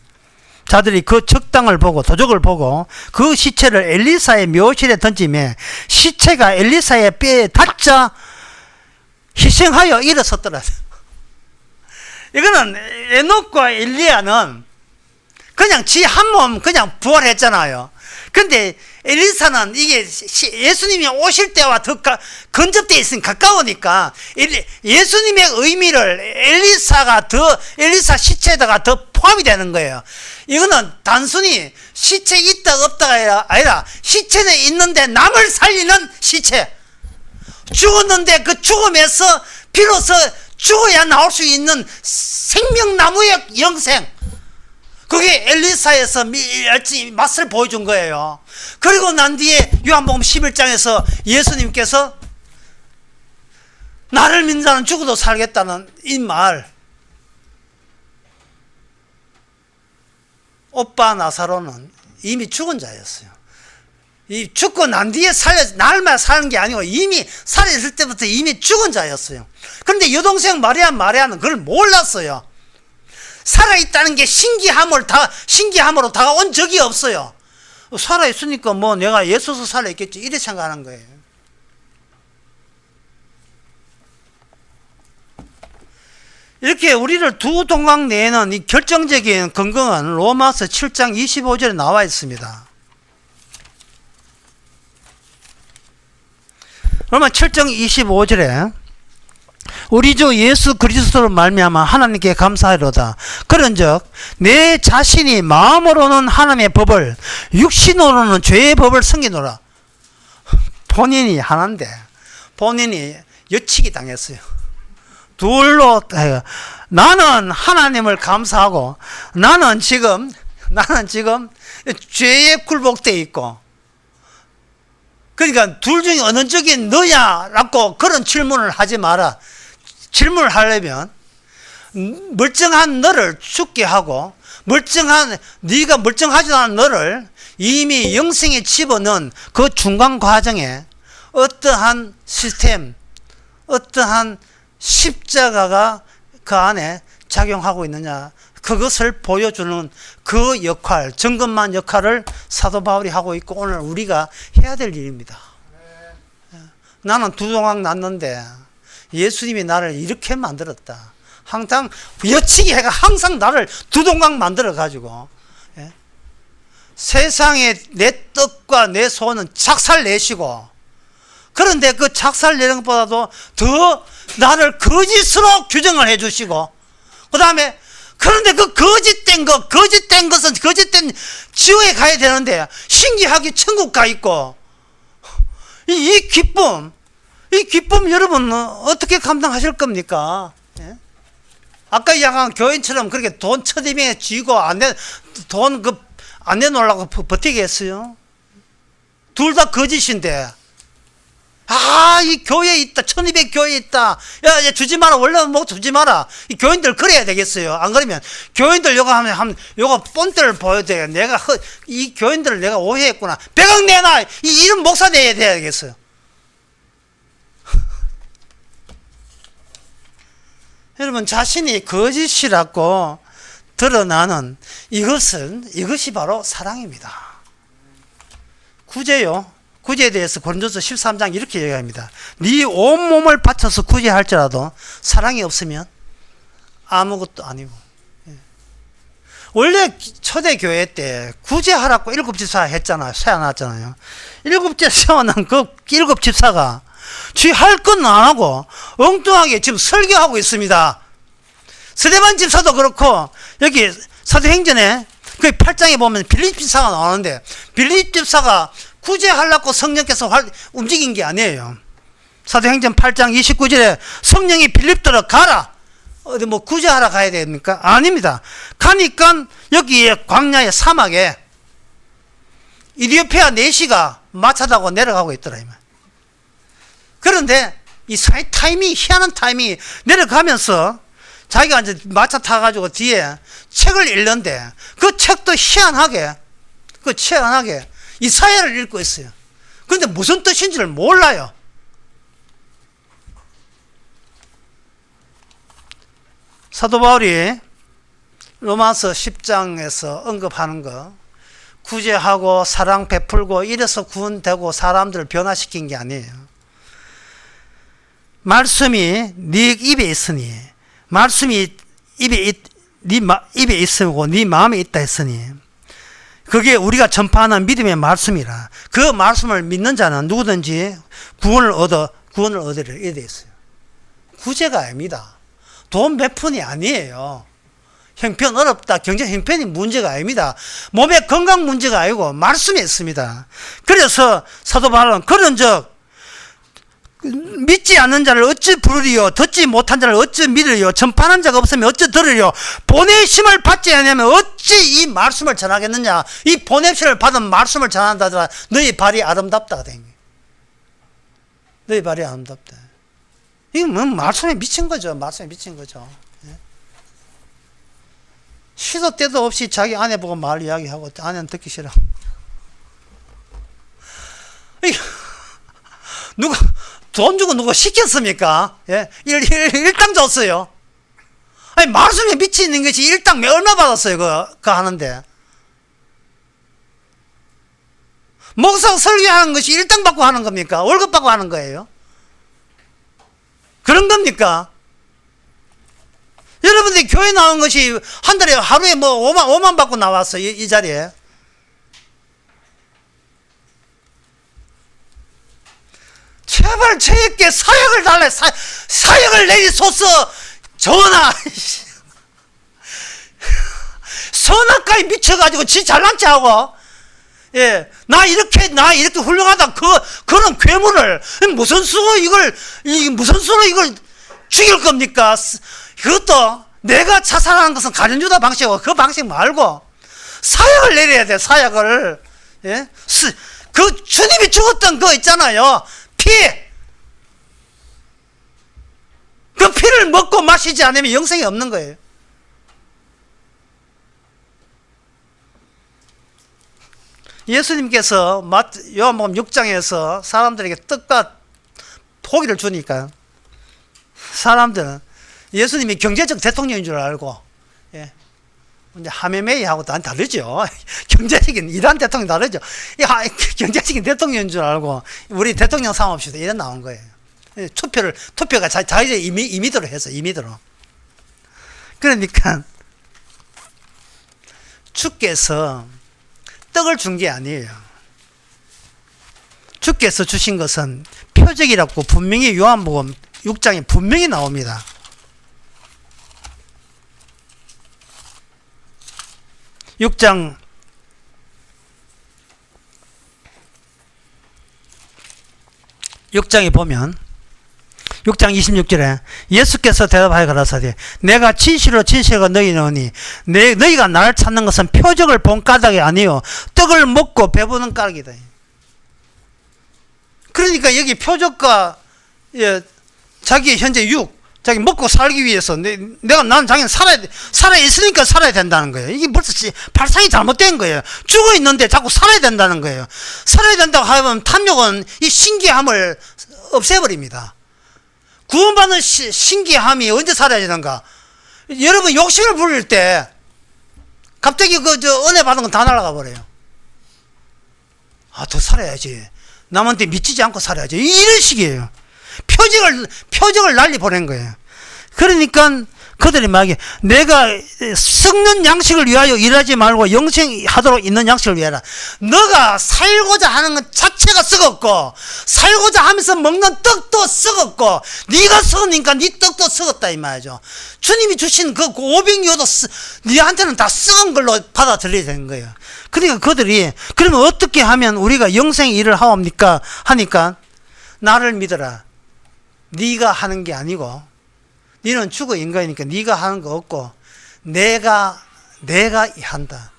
[SPEAKER 1] 그 적당을 보고 도적을 보고 그 시체를 엘리사의 묘실에 던지매 시체가 엘리사의 뼈에 닿자 희생하여 일어섰더라. 이거는 에녹과 엘리야는 그냥 지 한 몸 그냥 부활했잖아요. 근데 엘리사는 이게 예수님이 오실 때와 더 근접되어 있으니까 가까우니까 예수님의 의미를 엘리사 시체에다가 더 포함이 되는 거예요. 이거는 단순히 시체 있다 없다가 아니라 시체는 있는데 남을 살리는 시체. 죽었는데 그 죽음에서 비로소 죽어야 나올 수 있는 생명나무의 영생. 그게 엘리사에서 맛을 보여준 거예요. 그리고 난 뒤에 요한복음 11장에서 예수님께서 나를 믿는 자는 죽어도 살겠다는 이 말, 오빠 나사로는 이미 죽은 자였어요. 이 죽고 난 뒤에 날만 사는 게 아니고 이미 살아있을 때부터 이미 죽은 자였어요. 그런데 여동생 마리아는 그걸 몰랐어요. 살아있다는 게 신기함으로 다가온 적이 없어요. 살아있으니까 뭐 내가 예수서 살아있겠지 이렇게 생각하는 거예요. 이렇게 우리를 두 동강 내에는 이 결정적인 근거는 로마서 7장 25절에 나와 있습니다. 로마 7장 25절에 우리 주 예수 그리스도로 말미암아 하나님께 감사하리로다. 그런즉 내 자신이 마음으로는 하나님의 법을 육신으로는 죄의 법을 섬기노라. 본인이 하나인데 본인이 여치기 당했어요. 둘로 나는 하나님을 감사하고 나는 지금 죄에 굴복되어 있고, 그러니까 둘 중에 어느 쪽이 너야? 라고 그런 질문을 하지 마라. 질문을 하려면 멀쩡한 너를 죽게 하고 네가 멀쩡하지도 않은 너를 이미 영생에 집어넣은 그 중간 과정에 어떠한 시스템, 어떠한 십자가가 그 안에 작용하고 있느냐, 그것을 보여주는 그 역할, 점검만 역할을 사도 바울이 하고 있고 오늘 우리가 해야 될 일입니다. 나는 두 동강 났는데 예수님이 나를 이렇게 만들었다. 항상 여치기 해가 항상 나를 두 동강 만들어 가지고 세상에 내 뜻과 내 소원은 작살 내시고, 그런데 그 작살 내는 것보다도 더 나를 거짓으로 규정을 해 주시고, 그 다음에 그런데 그 거짓된 것은 거짓된 지옥에 가야 되는데 신기하게 천국 가 있고, 이 기쁨 여러분 어떻게 감당하실 겁니까? 예? 아까 이야기한 교인처럼 그렇게 돈 첫입에 쥐고 돈 안 내놓으려고 버티겠어요? 둘 다 거짓인데. 이 교회에 있다. 1200 교회에 있다. 야, 주지 마라. 원래 뭐 주지 마라. 이 교인들 그래야 되겠어요. 안 그러면 교인들 요거 하면 요거 본때를 보여야 돼요. 이 교인들을 내가 오해했구나. 100억 내놔. 이 이름 목사 내야 되겠어요. 여러분, 자신이 거짓이라고 드러나는 이것이 바로 사랑입니다. 구제요. 구제에 대해서 고린도서 13장 이렇게 얘기합니다. 네 온몸을 바쳐서 구제할지라도 사랑이 없으면 아무것도 아니고. 원래 초대교회 때 구제하라고 7집사 했잖아요. 세워놨잖아요. 7째 세워놓은 그 7집사가 쥐 할 건 안 하고 엉뚱하게 지금 설교하고 있습니다. 스데반 집사도 그렇고, 여기 사도행전에 그 8장에 보면 빌립 집사가 나오는데, 빌립 집사가 구제하려고 성령께서 움직인 게 아니에요. 사도행전 8장 29절에 성령이 빌립들어 가라. 어디 뭐 구제하러 가야 됩니까? 아닙니다. 가니까 여기에 광야의 사막에 이디오피아 내시가 마차 타고 내려가고 있더라. 그런데 이 희한한 타임이 내려가면서 자기가 이제 마차 타가지고 뒤에 책을 읽는데, 그 책도 희한하게 이사야를 읽고 있어요. 그런데 무슨 뜻인지를 몰라요. 사도 바울이 로마서 10장에서 언급하는 거, 구제하고 사랑 베풀고 이래서 구원되고 사람들을 변화시킨 게 아니에요. 말씀이 네 입에 있으니, 말씀이 입에 있으고 네 마음에 있다 했으니, 그게 우리가 전파하는 믿음의 말씀이라. 그 말씀을 믿는 자는 누구든지 구원을 얻으리라. 이래 돼 있어요. 구제가 아닙니다. 돈 몇 푼이 아니에요. 형편 어렵다, 경제 형편이 문제가 아닙니다. 몸의 건강 문제가 아니고 말씀에 있습니다. 그래서 사도 바울은 그런즉 믿지 않는 자를 어찌 부르리요, 듣지 못한 자를 어찌 믿으리요, 전파하는 자가 없으면 어찌 들으리요, 보내심을 받지 않으면 어찌 이 말씀을 전하겠느냐. 이 보내심을 받은 말씀을 전한다더라. 너희 발이 아름답다. 너희 발이 아름답다. 이건 뭐 말씀에 미친 거죠. 말씀에 미친 거죠. 시도 때도 없이 자기 아내 보고 말 이야기하고 아내는 듣기 싫어. 누가 돈 주고 누가 시켰습니까? 예? 일당 줬어요. 아니, 말씀에 미치는 것이 일당 얼마 받았어요? 그거 하는데. 목사 설교하는 것이 일당 받고 하는 겁니까? 월급 받고 하는 거예요? 그런 겁니까? 여러분들이 교회 나온 것이 한 달에 하루에 뭐 5만 받고 나왔어요. 이 자리에. 제발 저에게 사역을 달래. 사역을 내리소서. 전하. 선악까지 미쳐가지고 지 잘난 체하고, 예, 나 이렇게 훌륭하다. 그런 괴물을 무슨 수로 이걸 죽일 겁니까? 그것도 내가 자살하는 것은 가련주다 방식이고, 그 방식 말고 사역을 내려야 돼. 사역을. 예? 그 주님이 죽었던 거 있잖아요. 피. 그 피를 먹고 마시지 않으면 영생이 없는 거예요. 예수님께서 요한복음 6장에서 사람들에게 떡과 고기를 주니까 사람들은 예수님이 경제적 대통령인 줄 알고, 예, 이제 하메메이하고 다르죠. 경제적인 이란 대통령 다르죠. 경제적인 대통령인 줄 알고 우리 대통령 삼읍시다. 이래 나온 거예요. 투표가 자기들 임의대로 해서 임의대로. 그러니까 주께서 떡을 준 게 아니에요. 주께서 주신 것은 표적이라고 분명히 요한복음 6장에 분명히 나옵니다. (6장) 6장에 보면 6장 26절에 예수께서 대답하여 가라사대 내가 진실로 진실로 너희는 너희가 나를 찾는 것은 표적을 본 까닭이 아니요 떡을 먹고 배부른 까닭이다. 그러니까 여기 표적과 자기의 현재 자기 먹고 살기 위해서 난 자기는 살아 있으니까 살아야 된다는 거예요. 이게 벌써 발상이 잘못된 거예요. 죽어 있는데 자꾸 살아야 된다는 거예요. 살아야 된다고 하면 탐욕은 이 신기함을 없애버립니다. 구원받는 신기함이 언제 사라지는가? 여러분 욕심을 부릴 때 갑자기 은혜 받은 건 다 날아가 버려요. 더 살아야지. 남한테 미치지 않고 살아야지. 이런 식이에요. 표적을 날리 보낸 거예요. 그러니까 그들이 말하기에 내가 썩는 양식을 위하여 일하지 말고 영생하도록 있는 양식을 위하라. 너가 살고자 하는 것 자체가 썩었고 살고자 하면서 먹는 떡도 썩었고 네가 썩으니까 네 떡도 썩었다 이 말이죠. 주님이 주신 그 오병이어도 네한테는 다 썩은 걸로 받아들여야 되는 거예요. 그러니까 그들이 그러면 어떻게 하면 우리가 영생의 일을 하옵니까 하니까 나를 믿어라. 네가 하는 게 아니고 너는 죽어 인간이니까 네가 하는 거 없고 내가 한다.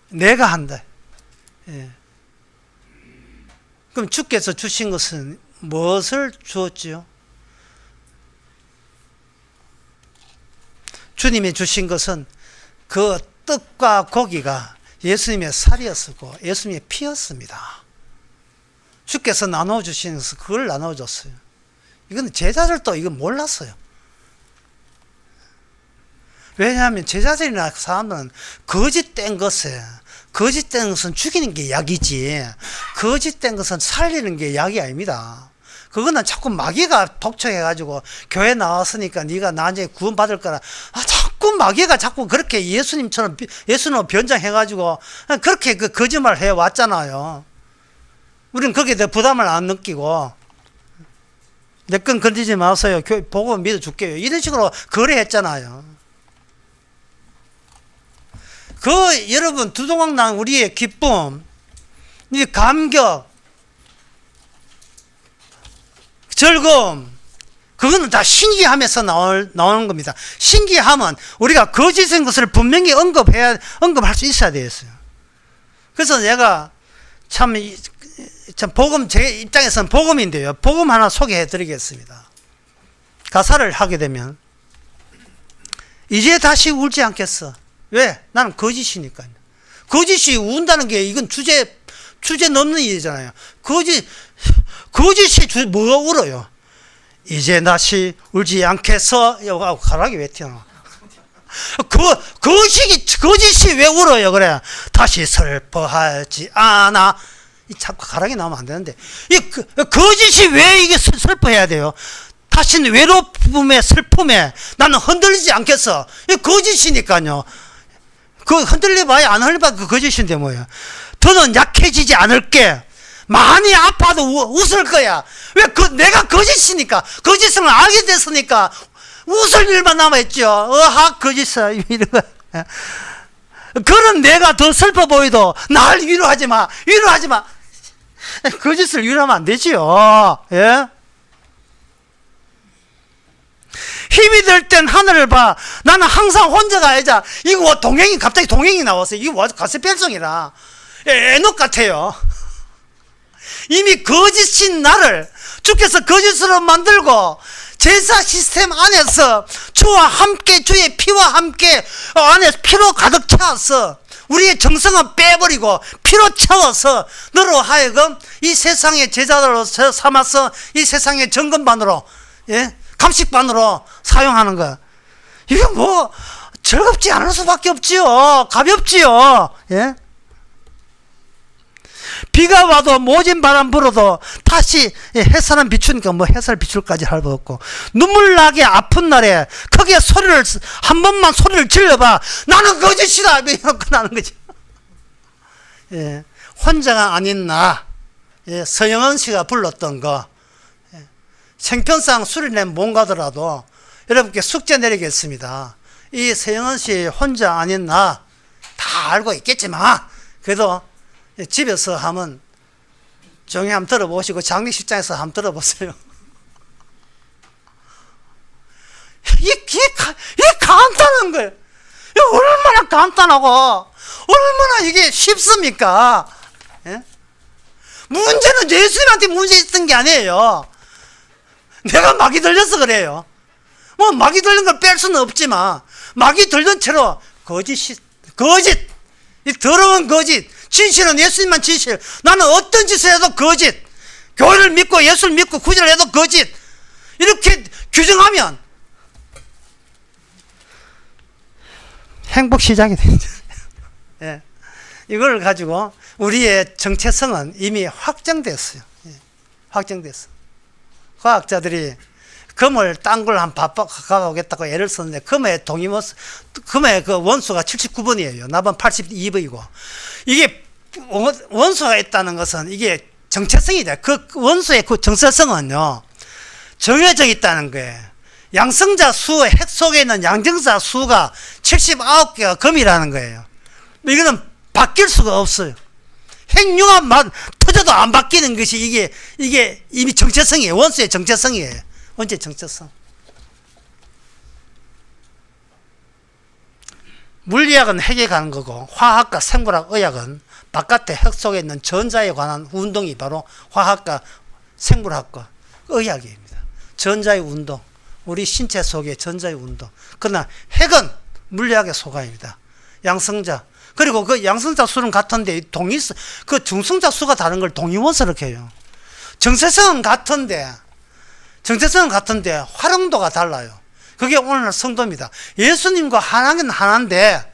[SPEAKER 1] 내가 한다. 그럼 주께서 주신 것은 무엇을 주었지요? 주님이 주신 것은 그 떡과 고기가 예수님의 살이었고 예수님의 피였습니다. 주께서 나눠주신 것은 그걸 나눠줬어요. 이건 제자들도 이거 몰랐어요. 왜냐하면 제자들이나 사람들은 거짓된 것은 죽이는 게 약이지 거짓된 것은 살리는 게 약이 아닙니다. 그거는 자꾸 마귀가 독촉해가지고 교회 나왔으니까 네가 나중에 구원받을 거라 자꾸 마귀가 자꾸 그렇게 예수님처럼 예수님으로 변장해가지고 그렇게 그 거짓말을 해왔잖아요. 우리는 거기에 대해 부담을 안 느끼고 내 건 건드리지 마세요. 보고 믿어줄게요. 이런 식으로 거래했잖아요. 여러분 두동강 우리의 기쁨, 이 감격, 즐거움 그거는 다 신기함에서 나오는 겁니다. 신기함은 우리가 거짓인 것을 분명히 언급할 수 있어야 되겠어요. 그래서 내가 참 복음 제 입장에서는 복음인데요. 복음 하나 소개해 드리겠습니다. 가사를 하게 되면 이제 다시 울지 않겠어. 왜? 나는 거짓이니까요. 거짓이 운다는 게 이건 주제 넘는 일이잖아요. 거짓이 뭐가 울어요? 이제 다시 울지 않겠어. 가락이 왜 튀어나와? 거짓이 왜 울어요? 그래. 다시 슬퍼하지 않아. 자꾸 가락이 나오면 안 되는데. 거짓이 왜 이게 슬퍼해야 돼요? 다시는 외로움에 슬픔에 나는 흔들리지 않겠어. 이 거짓이니까요. 흔들려봐야 안 흘려봐 그 거짓인데 뭐예요? 더는 약해지지 않을게. 많이 아파도 웃을 거야. 왜? 내가 거짓이니까. 거짓을 알게 됐으니까 웃을 일만 남아있죠. 거짓아. 이런 거. 그런 내가 더 슬퍼 보이도 날 위로하지 마. 거짓을 위로하면 안 되지요. 예? 힘이 들 땐 하늘을 봐. 나는 항상 혼자 가야자. 이거 갑자기 동행이 나왔어요. 이거 가스펠성이라. 에녹 같아요. 이미 거짓인 나를 주께서 거짓으로 만들고 제사 시스템 안에서 주와 함께 주의 피와 함께 안에 피로 가득 채웠어. 우리의 정성은 빼버리고 피로 채워서 너로 하여금 이 세상의 제자들로 삼아서 이 세상의 정금반으로 감식반으로 사용하는 거. 이게 뭐 즐겁지 않을 수밖에 없지요. 가볍지요. 예? 비가 와도 모진 바람 불어도 다시 햇살은 비추니까 뭐 햇살 비출까지 할 거 없고 눈물 나게 아픈 날에 크게 한 번만 소리를 질러봐. 나는 거짓이다. 이렇게 나는 거지. 예, 혼자가 아닌 나. 서영은 씨가 불렀던 거. 생편상 수련회 못 가더라도 여러분께 숙제 내리겠습니다. 이 서영은 씨 혼자 아닌 나 다 알고 있겠지만 그래도 집에서 하면 종이 한번 들어보시고 장례식장에서 한번 들어보세요. 이게 간단한 거예요. 얼마나 간단하고 얼마나 이게 쉽습니까? 예? 문제는 예수님한테 문제 있던 게 아니에요. 내가 마귀 들려서 그래요. 뭐 마귀 들린 걸 뺄 수는 없지만 마귀 들린 채로 거짓, 이 더러운 거짓, 진실은 예수님만 진실. 나는 어떤 짓을 해도 거짓, 교회를 믿고 예수를 믿고 구제를 해도 거짓, 이렇게 규정하면 행복 시작이 되죠. 예. 이걸 가지고 우리의 정체성은 이미 확정됐어요. 예. 확정됐어. 과학자들이 금을 딴 걸 한 바꿔가겠다고 애를 썼는데 금의 금의 그 원소가 79번이에요. 나번 82번이고. 이게 원소가 있다는 것은 이게 정체성이다. 그 원소의 그 정체성은요, 정해져 있다는 거예요. 양성자 수, 핵 속에 있는 양정자 수가 79개가 금이라는 거예요. 이거는 바뀔 수가 없어요. 핵융합만 터져도 안 바뀌는 것이 이게 이미 정체성이에요. 원소의 정체성이에요. 원소의 정체성. 물리학은 핵에 가는 거고, 화학과 생물학, 의학은 바깥에 핵 속에 있는 전자에 관한 운동이 바로 화학과 생물학과 의학입니다. 전자의 운동, 우리 신체 속의 전자의 운동. 그러나 핵은 물리학의 소관입니다. 양성자. 그리고 그 양성자 수는 같은데 그 중성자 수가 다른 걸 동위원소로 해요. 정체성은 같은데 활용도가 달라요. 그게 오늘날 성도입니다. 예수님과 하나는 하나인데,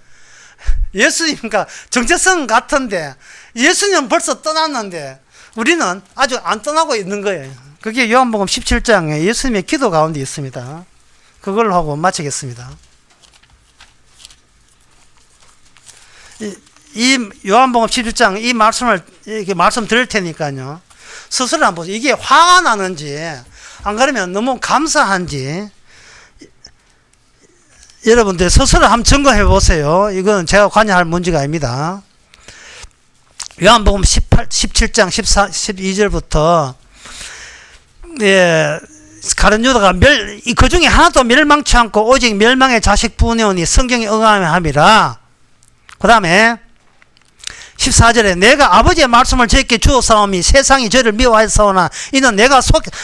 [SPEAKER 1] 예수님과 정체성은 같은데, 예수님은 벌써 떠났는데 우리는 아직 안 떠나고 있는 거예요. 그게 요한복음 17장에 예수님의 기도 가운데 있습니다. 그걸 하고 마치겠습니다. 이 요한복음 17장 이 말씀을 이렇게 말씀드릴 테니까요, 스스로 한번 보세요. 이게 화가 나는지 안 그러면 너무 감사한지 여러분들 스스로 한번 점검해 보세요. 이건 제가 관여할 문제가 아닙니다. 요한복음 17장 12절부터 가룟 유다가 그 중에 하나도 멸망치 않고 오직 멸망의 자식뿐이오니 성경에 응하며 함이라. 그 다음에 14절에 내가 아버지의 말씀을 저에게 주었사오니 세상이 저를 미워하였사오나 이는 내가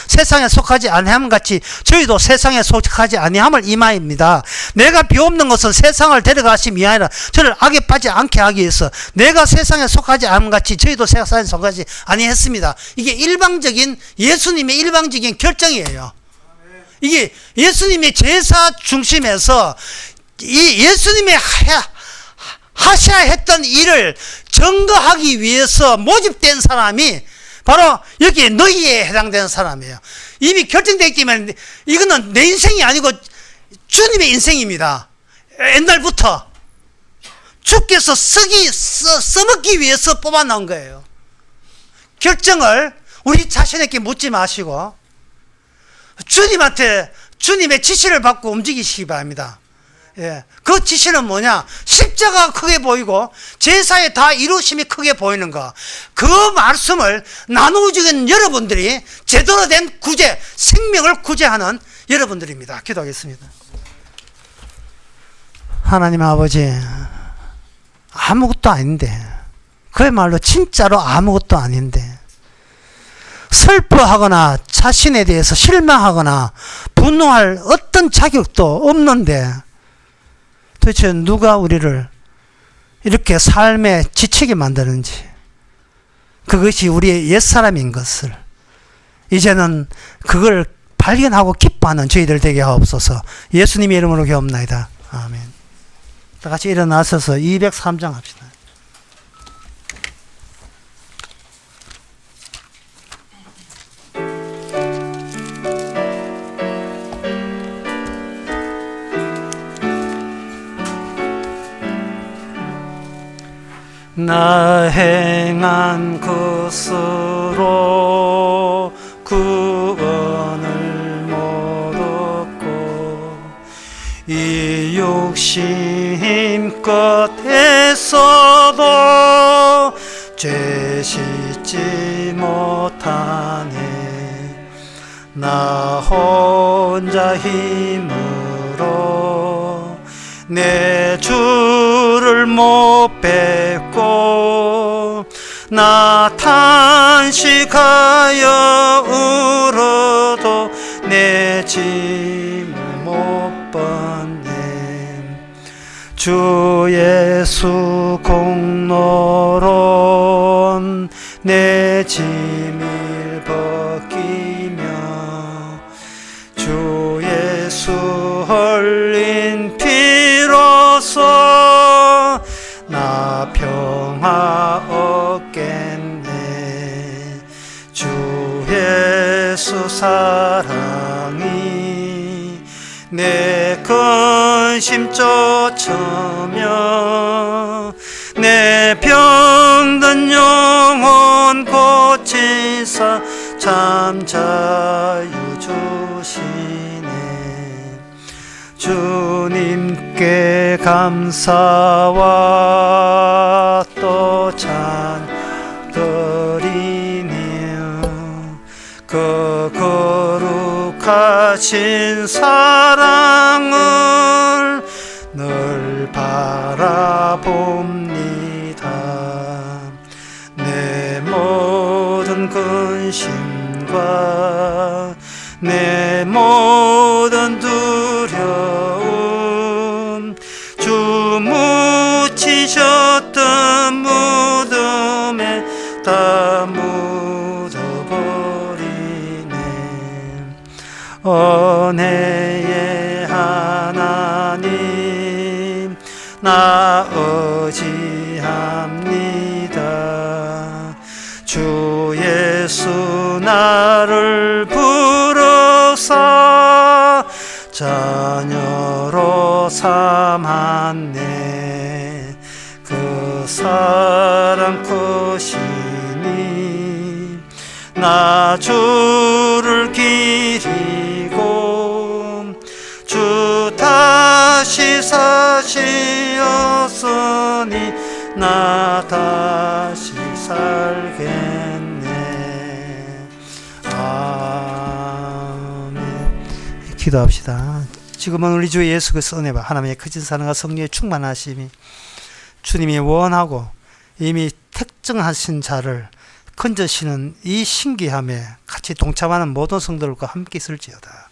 [SPEAKER 1] 세상에 속하지 아니함 같이 저희도 세상에 속하지 아니함을 임하입니다. 내가 비옵는 것은 세상을 데려가심이 아니라 저를 악에 빠지지 않게 하기 위해서 내가 세상에 속하지 않음 같이 저희도 세상에 속하지 아니했습니다. 이게 일방적인 예수님의 일방적인 결정이에요. 이게 예수님의 제사 중심에서 이 예수님의 하셔야 했던 일을 증거하기 위해서 모집된 사람이 바로 여기 너희에 해당되는 사람이에요. 이미 결정되어 있기 때문에 이거는 내 인생이 아니고 주님의 인생입니다. 옛날부터 주께서 써먹기 위해서 뽑아놓은 거예요. 결정을 우리 자신에게 묻지 마시고 주님한테 주님의 지시를 받고 움직이시기 바랍니다. 예, 그 지시는 뭐냐? 십자가가 크게 보이고 제사의 다 이루심이 크게 보이는 거. 그 말씀을 나누어지는 여러분들이 제대로 된 구제, 생명을 구제하는 여러분들입니다. 기도하겠습니다. 하나님 아버지, 아무것도 아닌데, 그야말로 진짜로 아무것도 아닌데 슬퍼하거나 자신에 대해서 실망하거나 분노할 어떤 자격도 없는데 도대체 누가 우리를 이렇게 삶에 지치게 만드는지, 그것이 우리의 옛사람인 것을 이제는 그걸 발견하고 기뻐하는 저희들 되게 하옵소서. 예수님의 이름으로 기도합나이다. 아멘. 다 같이 일어나셔서 203장 합시다. 나 행한 것으로 구원을 못 얻고 이 욕심껏 애써도 죄 씻지 못하네. 나 혼자 힘으로 내 주를 못 뵙고 나 탄식하여 울어도 내 짐을 못 벗네. 주 예수 공로론 내 짐을 벗기며 주 예수 흘린 피로써 나 평화 얻겠네. 주 예수 사랑이 내 근심 쫓으며 내 병든 영혼 고치사 참 자유 주시네. 주님께 감사와 또 찬 드리며 그 거룩하신 사랑을 늘 바라봅니다. 내 모든 근심과 내 모든 두려움 주 묻히셨던 무덤에 다 묻어버리네. 은혜의 하나님 나 의지합니다. 주 예수 나를 부르사 자녀로 삼았네. 그 사랑 크시니 나 주를 기리고 주 다시 사시었으니 나 다시 살겠네. 아멘. 기도합시다. 지금은 우리 주 예수 그리스도 은혜와 하나님의 크신 사랑과 성령의 충만하심이 주님이 원하고 이미 택정하신 자를 건져시는 이 신기함에 같이 동참하는 모든 성도들과 함께 있을지어다.